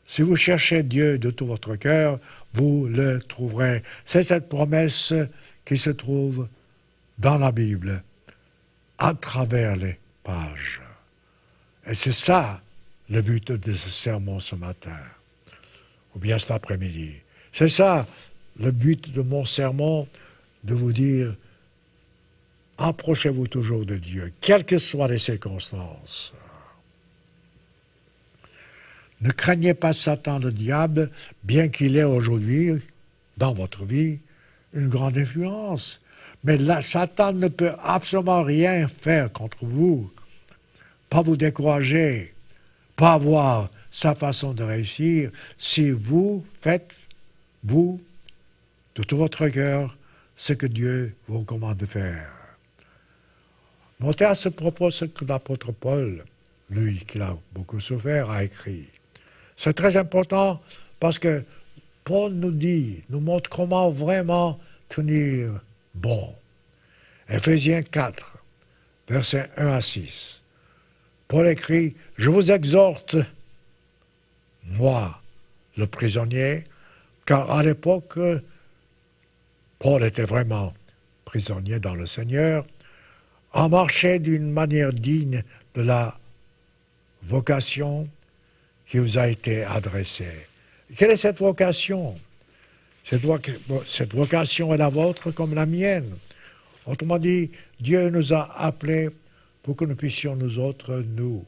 si vous cherchez Dieu de tout votre cœur, vous le trouverez. C'est cette promesse qui se trouve dans la Bible, à travers les pages. Et c'est ça le but de ce sermon ce matin, ou bien cet après-midi. C'est ça le but de mon sermon, de vous dire, approchez-vous toujours de Dieu, quelles que soient les circonstances. Ne craignez pas Satan le diable, bien qu'il ait aujourd'hui, dans votre vie, une grande influence. Mais là, Satan ne peut absolument rien faire contre vous, pas vous décourager, pas avoir sa façon de réussir, si vous faites, vous, de tout votre cœur, ce que Dieu vous commande de faire. Notez à ce propos ce que l'apôtre Paul, lui qui a beaucoup souffert, a écrit. C'est très important parce que Paul nous montre comment vraiment tenir bon. Éphésiens 4, versets 1 à 6. Paul écrit, « Je vous exhorte, moi, le prisonnier, car à l'époque, Paul était vraiment prisonnier dans le Seigneur, à marcher d'une manière digne de la vocation qui vous a été adressée. » Quelle est cette vocation? Cette vocation est la vôtre comme la mienne. Autrement dit, Dieu nous a appelés pour que nous puissions nous autres, nous,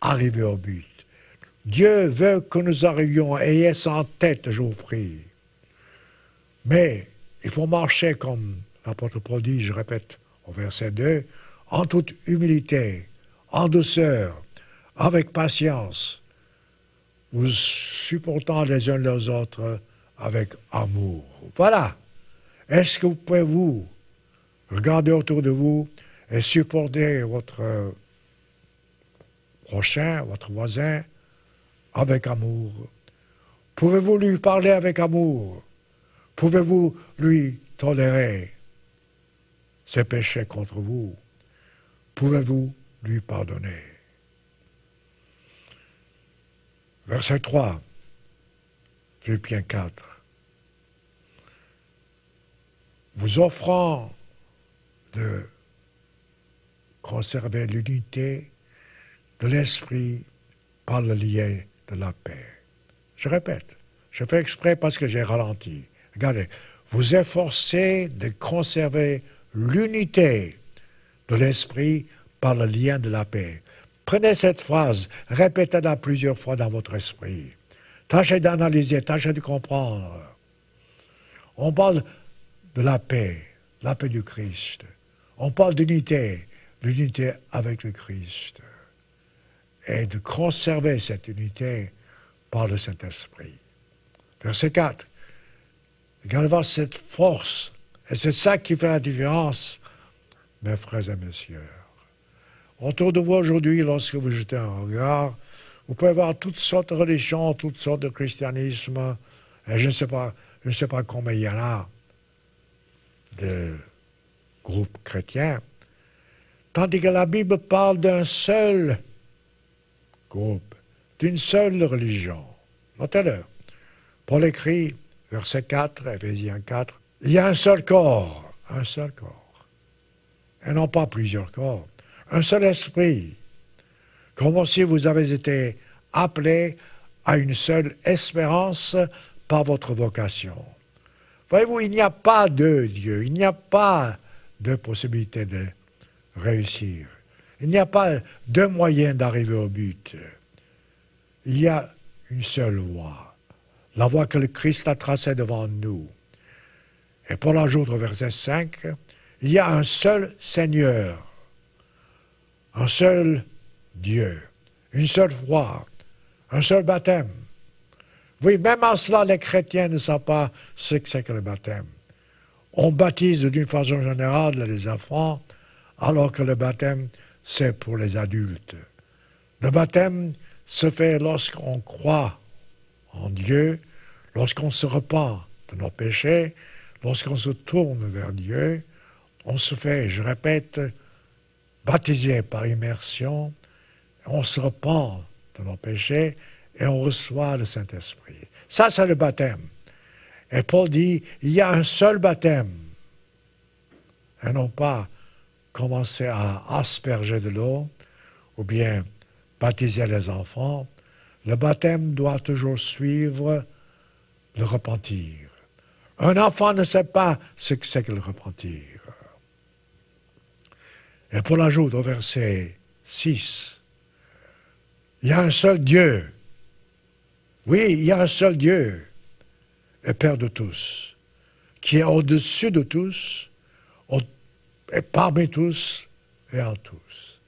arriver au but. Dieu veut que nous arrivions, ayez ça en tête, je vous prie. Mais il faut marcher comme l'apôtre Paul dit, je répète, au verset 2, en toute humilité, en douceur, avec patience, vous supportant les uns les autres avec amour. Voilà. Est-ce que vous pouvez vous regarder autour de vous et supporter votre prochain, votre voisin, avec amour? Pouvez-vous lui parler avec amour? Pouvez-vous lui tolérer ses péchés contre vous? Pouvez-vous lui pardonner? Verset 3, Philippiens 4. Vous offrant de conserver l'unité de l'esprit par le lien de la paix. Je répète, je fais exprès parce que j'ai ralenti. Regardez, vous efforcez de conserver l'unité de l'esprit par le lien de la paix. Prenez cette phrase, répétez-la plusieurs fois dans votre esprit. Tâchez d'analyser, tâchez de comprendre. On parle de la paix du Christ. On parle d'unité, l'unité avec le Christ. Et de conserver cette unité par le Saint-Esprit. Verset 4. Regardez cette force. Et c'est ça qui fait la différence, mes frères et messieurs. Autour de vous aujourd'hui, lorsque vous jetez un regard, vous pouvez voir toutes sortes de religions, toutes sortes de christianisme, et je ne sais pas combien il y en a de groupes chrétiens, tandis que la Bible parle d'un seul groupe, d'une seule religion. Notez-le. Paul écrit, verset 4, Éphésiens 4, il y a un seul corps, et non pas plusieurs corps, un seul esprit, comme aussi vous avez été appelés à une seule espérance par votre vocation. Voyez-vous, il n'y a pas de Dieu, il n'y a pas de possibilité de réussir. Il n'y a pas de moyen d'arriver au but. Il y a une seule voie, la voie que le Christ a tracée devant nous. Et Paul ajoute au verset 5, il y a un seul Seigneur, un seul Dieu, une seule foi, un seul baptême. Oui, même en cela, les chrétiens ne savent pas ce que c'est que le baptême. On baptise d'une façon générale les enfants, alors que le baptême, c'est pour les adultes. Le baptême se fait lorsqu'on croit en Dieu, lorsqu'on se repent de nos péchés, lorsqu'on se tourne vers Dieu. On se fait, je répète, baptiser par immersion, on se repent de nos péchés et on reçoit le Saint-Esprit. Ça, c'est le baptême. Et Paul dit, il y a un seul baptême. Et non pas commencer à asperger de l'eau ou bien baptiser les enfants. Le baptême doit toujours suivre le repentir. Un enfant ne sait pas ce que c'est que le repentir. Et Paul ajoute au verset 6, il y a un seul Dieu. Oui, il y a un seul Dieu, le Père de tous, qui est au-dessus de tous, et parmi tous et en tous.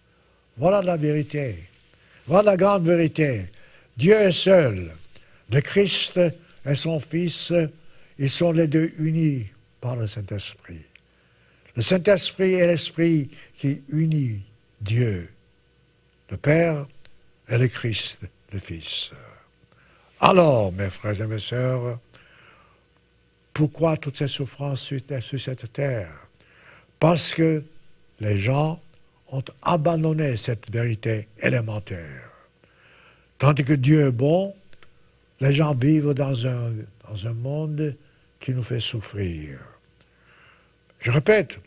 Voilà la vérité. Voilà la grande vérité. Dieu est seul. Le Christ et son Fils, ils sont les deux unis par le Saint-Esprit. Le Saint-Esprit est l'Esprit qui unit Dieu, le Père et le Christ, le Fils. Alors, mes frères et mes sœurs, pourquoi toutes ces souffrances sur cette terre? Parce que les gens ont abandonné cette vérité élémentaire. Tandis que Dieu est bon, les gens vivent dans un monde qui nous fait souffrir. Je répète,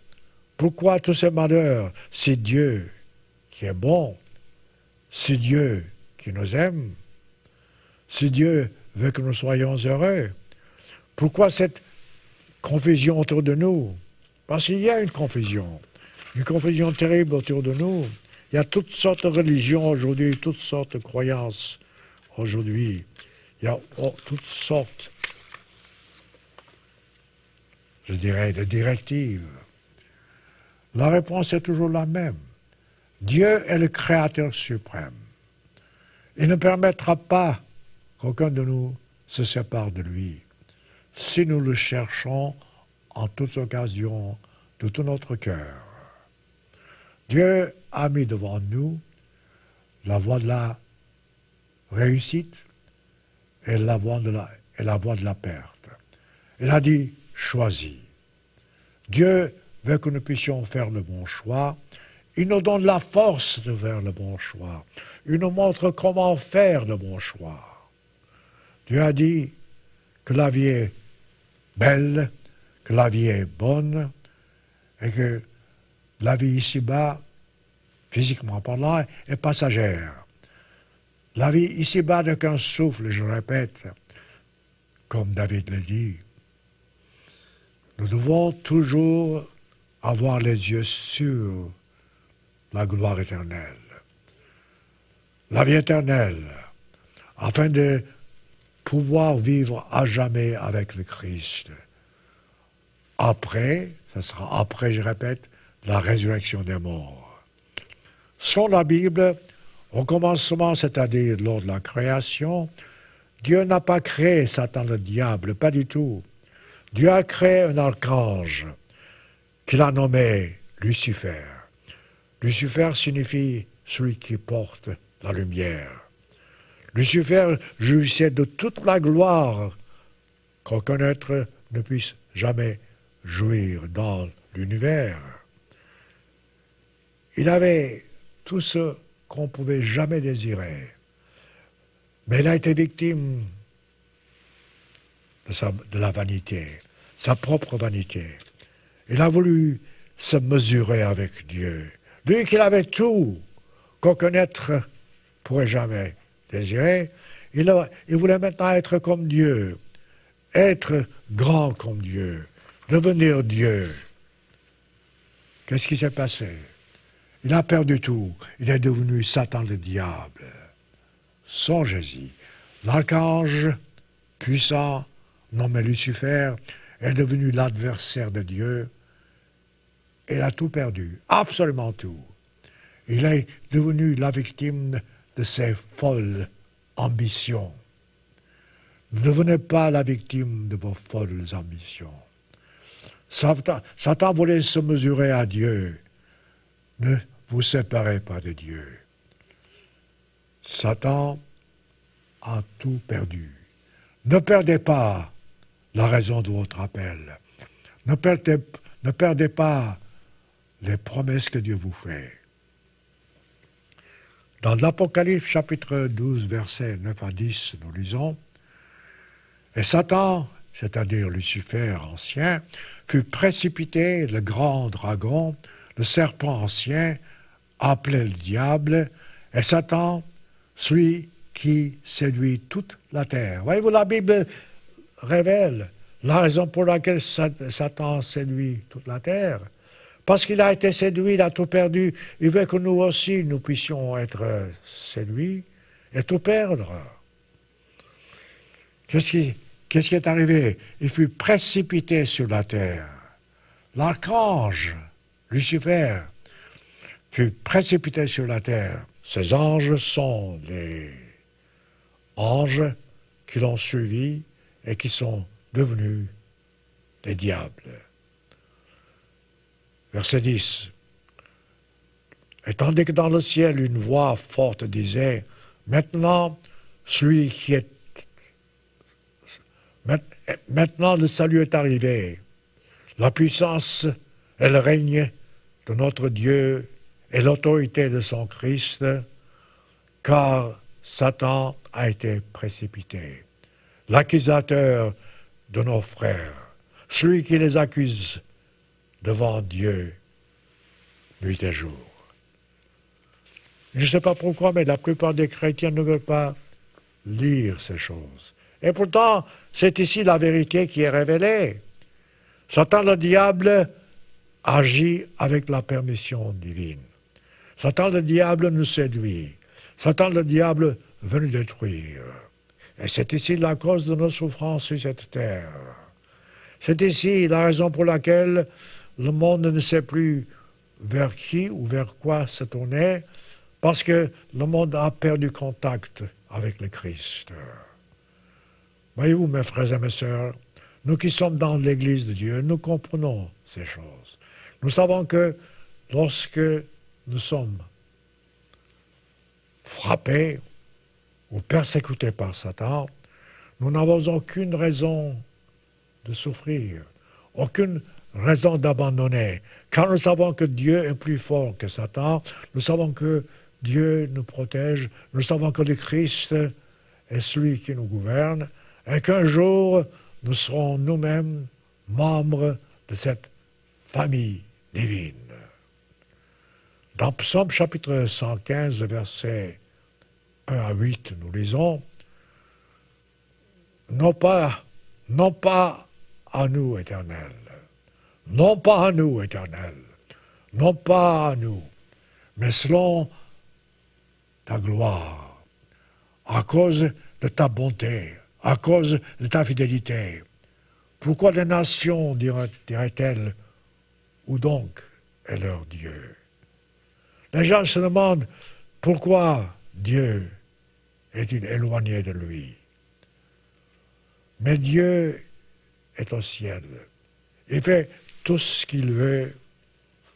pourquoi tous ces malheurs? C'est Dieu qui est bon, c'est Dieu qui nous aime, c'est Dieu veut que nous soyons heureux. Pourquoi cette confusion autour de nous? Parce qu'il y a une confusion terrible autour de nous. Il y a toutes sortes de religions aujourd'hui, toutes sortes de croyances aujourd'hui. Il y a toutes sortes, je dirais, de directives. La réponse est toujours la même. Dieu est le Créateur suprême. Il ne permettra pas qu'aucun de nous se sépare de lui, si nous le cherchons en toute occasion, de tout notre cœur. Dieu a mis devant nous la voie de la réussite et la voie de la perte. Il a dit, choisis. Dieu veut que nous puissions faire le bon choix. Il nous donne la force de faire le bon choix. Il nous montre comment faire le bon choix. Dieu a dit que la vie est belle, que la vie est bonne, et que la vie ici-bas, physiquement parlant, est passagère. La vie ici-bas n'est qu'un souffle, je répète, comme David le dit. Nous devons toujours avoir les yeux sur la gloire éternelle, la vie éternelle, afin de pouvoir vivre à jamais avec le Christ. Après, ce sera après, je répète, la résurrection des morts. Selon la Bible, au commencement, c'est-à-dire lors de la création, Dieu n'a pas créé Satan le diable, pas du tout. Dieu a créé un archange qu'il a nommé Lucifer. Lucifer signifie celui qui porte la lumière. Lucifer jouissait de toute la gloire qu'aucun être ne puisse jamais jouir dans l'univers. Il avait tout ce qu'on ne pouvait jamais désirer. Mais il a été victime de la vanité, sa propre vanité. Il a voulu se mesurer avec Dieu. Lui qui avait tout qu'aucun être pourrait jamais désirer, il voulait maintenant être comme Dieu, être grand comme Dieu, devenir Dieu. Qu'est-ce qui s'est passé? Il a perdu tout. Il est devenu Satan le diable. Songez-y. L'archange puissant, nommé Lucifer, est devenu l'adversaire de Dieu. Il a tout perdu, absolument tout. Il est devenu la victime de ses folles ambitions. Ne devenez pas la victime de vos folles ambitions. Satan voulait se mesurer à Dieu. Ne vous séparez pas de Dieu. Satan a tout perdu. Ne perdez pas la raison de votre appel. Ne perdez pas les promesses que Dieu vous fait. Dans l'Apocalypse chapitre 12, versets 9 à 10, nous lisons « Et Satan, c'est-à-dire Lucifer ancien, fut précipité, le grand dragon, le serpent ancien, appelé le diable, et Satan, celui qui séduit toute la terre. » Voyez-vous, la Bible révèle la raison pour laquelle Satan séduit toute la terre. Parce qu'il a été séduit, il a tout perdu. Il veut que nous aussi, nous puissions être séduits et tout perdre. Qu'est-ce qui est arrivé? Il fut précipité sur la terre. L'archange, Lucifer, fut précipité sur la terre. Ces anges sont les anges qui l'ont suivi et qui sont devenus des diables. Verset 10. Et tandis que dans le ciel, une voix forte disait, « Maintenant, maintenant le salut est arrivé. La puissance et le règne de notre Dieu et l'autorité de son Christ, car Satan a été précipité. L'accusateur de nos frères, celui qui les accuse devant Dieu, nuit et jour. » Je ne sais pas pourquoi, mais la plupart des chrétiens ne veulent pas lire ces choses. Et pourtant, c'est ici la vérité qui est révélée. Satan le diable agit avec la permission divine. Satan le diable nous séduit. Satan le diable veut nous détruire. Et c'est ici la cause de nos souffrances sur cette terre. C'est ici la raison pour laquelle le monde ne sait plus vers qui ou vers quoi se tourner, parce que le monde a perdu contact avec le Christ. Voyez-vous, mes frères et mes sœurs, nous qui sommes dans l'Église de Dieu, nous comprenons ces choses. Nous savons que lorsque nous sommes frappés ou persécutés par Satan, nous n'avons aucune raison de souffrir, aucune raison d'abandonner, car nous savons que Dieu est plus fort que Satan, nous savons que Dieu nous protège, nous savons que le Christ est celui qui nous gouverne, et qu'un jour, nous serons nous-mêmes membres de cette famille divine. Dans Psaume chapitre 115, versets 1 à 8, nous lisons « Non pas à nous, Éternel, non pas à nous, Éternel, non pas à nous, mais selon ta gloire, à cause de ta bonté, à cause de ta fidélité. Pourquoi les nations, diraient-elles, où donc est leur Dieu? » Les gens se demandent pourquoi Dieu est-il éloigné de lui. Mais Dieu est au ciel. Il fait tout ce qu'il veut,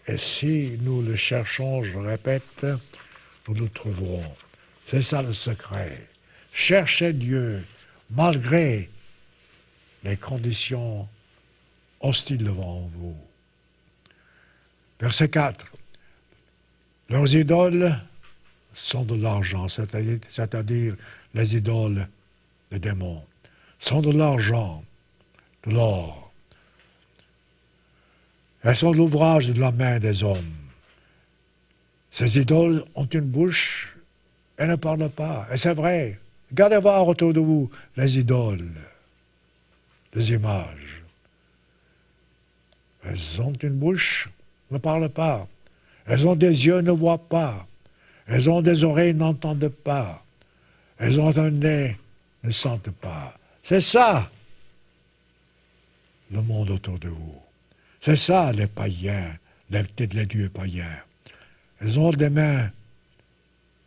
et si nous le cherchons, je le répète, nous le trouverons. C'est ça le secret. Cherchez Dieu malgré les conditions hostiles devant vous. Verset 4. Leurs idoles sont de l'argent, c'est-à-dire les idoles, les démons, sont de l'argent, de l'or. Elles sont l'ouvrage de la main des hommes. Ces idoles ont une bouche, elles ne parlent pas. Et c'est vrai. Regardez voir autour de vous les idoles, les images. Elles ont une bouche, ne parlent pas. Elles ont des yeux, ne voient pas. Elles ont des oreilles, n'entendent pas. Elles ont un nez, ne sentent pas. C'est ça, le monde autour de vous. C'est ça, les païens, les dieux païens. Elles ont des mains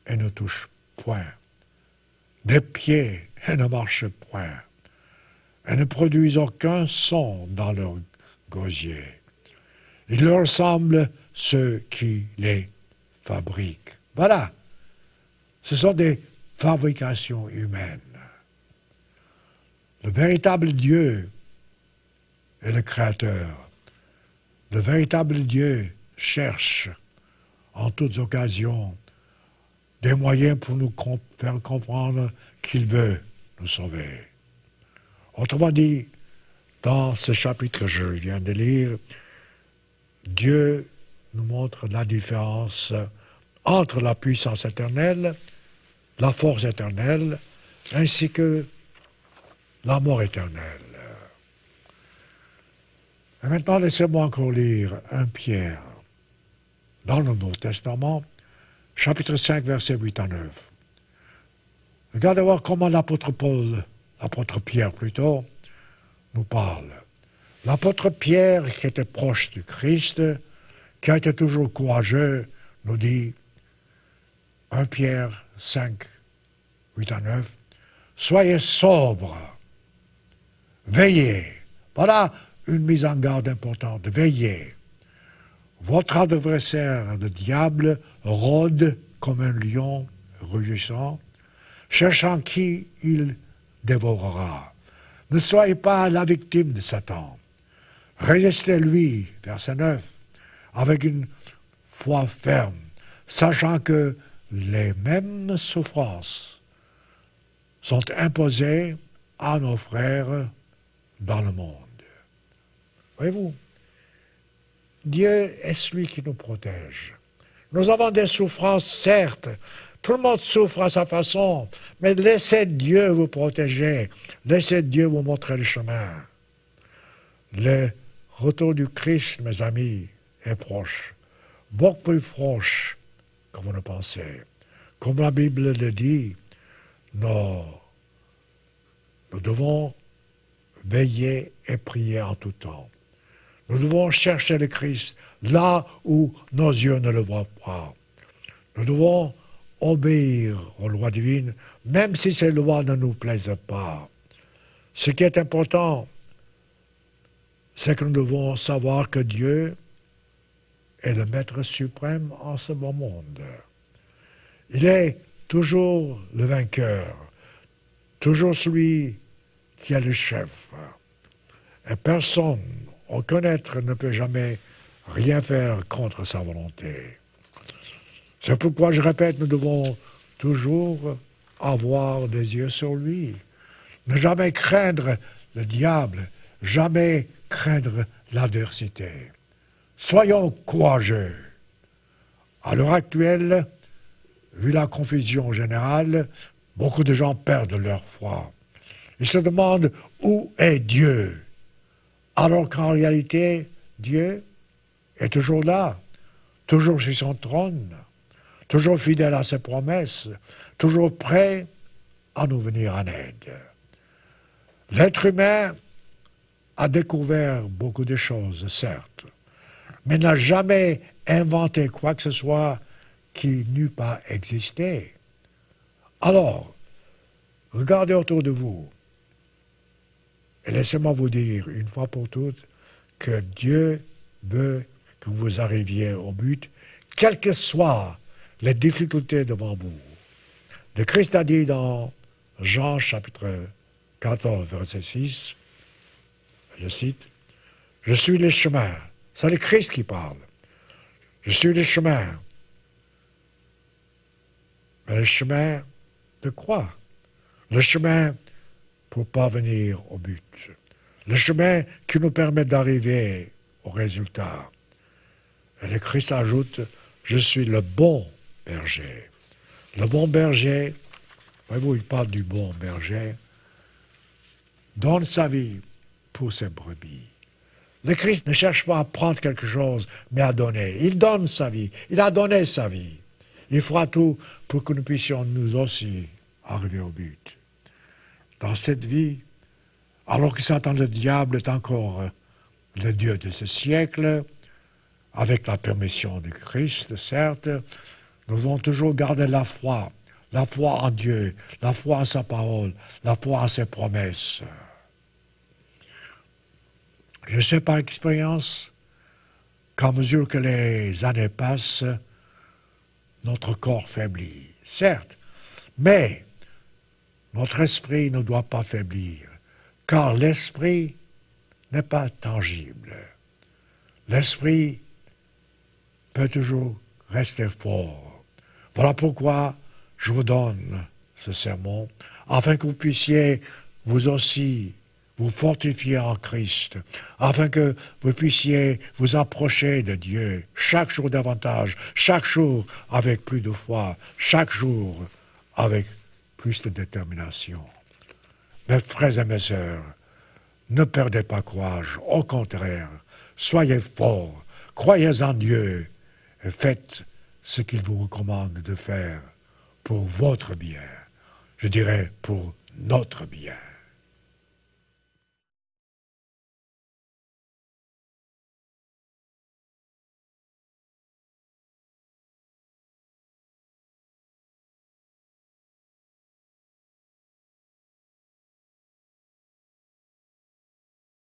et ne touchent point. Des pieds et ne marchent point. Elles ne produisent aucun son dans leur gosier. Il leur semble ceux qui les fabriquent. Voilà. Ce sont des fabrications humaines. Le véritable Dieu est le Créateur. Le véritable Dieu cherche en toutes occasions des moyens pour nous faire comprendre qu'il veut nous sauver. Autrement dit, dans ce chapitre que je viens de lire, Dieu nous montre la différence entre la puissance éternelle, la force éternelle, ainsi que la mort éternelle. Et maintenant, laissez-moi encore lire 1 Pierre, dans le Nouveau Testament, chapitre 5, versets 8 à 9. Regardez voir comment l'apôtre Pierre plutôt, nous parle. L'apôtre Pierre, qui était proche du Christ, qui a été toujours courageux, nous dit, 1 Pierre 5, 8 à 9, « Soyez sobres, veillez. » Voilà une mise en garde importante, veillez. Votre adversaire, le diable, rôde comme un lion rugissant, cherchant qui il dévorera. Ne soyez pas la victime de Satan. Résistez-lui, verset 9, avec une foi ferme, sachant que les mêmes souffrances sont imposées à nos frères dans le monde. Voyez-vous, Dieu est celui qui nous protège. Nous avons des souffrances, certes. Tout le monde souffre à sa façon, mais laissez Dieu vous protéger. Laissez Dieu vous montrer le chemin. Le retour du Christ, mes amis, est proche. Beaucoup plus proche que vous ne pensez. Comme la Bible le dit, nous devons veiller et prier en tout temps. Nous devons chercher le Christ là où nos yeux ne le voient pas. Nous devons obéir aux lois divines, même si ces lois ne nous plaisent pas. Ce qui est important, c'est que nous devons savoir que Dieu est le Maître suprême en ce bon monde. Il est toujours le vainqueur, toujours celui qui est le chef. Et personne, aucun être ne peut jamais rien faire contre sa volonté. C'est pourquoi, je répète, nous devons toujours avoir des yeux sur lui. Ne jamais craindre le diable, jamais craindre l'adversité. Soyons courageux. À l'heure actuelle, vu la confusion générale, beaucoup de gens perdent leur foi. Ils se demandent où est Dieu, alors qu'en réalité, Dieu est toujours là, toujours sur son trône, toujours fidèle à ses promesses, toujours prêt à nous venir en aide. L'être humain a découvert beaucoup de choses, certes, mais n'a jamais inventé quoi que ce soit qui n'eût pas existé. Alors, regardez autour de vous et laissez-moi vous dire une fois pour toutes que Dieu veut que vous arriviez au but, quelles que soient les difficultés devant vous. Le Christ a dit dans Jean chapitre 14, verset 6, je cite, « Je suis le chemin ». C'est le Christ qui parle. « Je suis le chemin, Le chemin de quoi? Le chemin pour parvenir au but. Le chemin qui nous permet d'arriver au résultat. Et le Christ ajoute, je suis le bon berger. Le bon berger, voyez-vous, il parle du bon berger, donne sa vie pour ses brebis. Le Christ ne cherche pas à prendre quelque chose, mais à donner. Il donne sa vie. Il a donné sa vie. Il fera tout pour que nous puissions nous aussi arriver au but. Dans cette vie, alors que Satan le diable est encore le Dieu de ce siècle, avec la permission du Christ, certes, nous devons toujours garder la foi en Dieu, la foi en sa parole, la foi en ses promesses. Je sais par expérience qu'à mesure que les années passent, notre corps faiblit, certes, mais notre esprit ne doit pas faiblir, car l'esprit n'est pas tangible. L'esprit peut toujours rester fort. Voilà pourquoi je vous donne ce sermon, afin que vous puissiez vous aussi vous fortifier en Christ, afin que vous puissiez vous approcher de Dieu chaque jour davantage, chaque jour avec plus de foi, chaque jour avec plus de détermination. Mes frères et mes sœurs, ne perdez pas courage, au contraire, soyez forts, croyez en Dieu et faites ce qu'il vous recommande de faire pour votre bien, je dirais pour notre bien.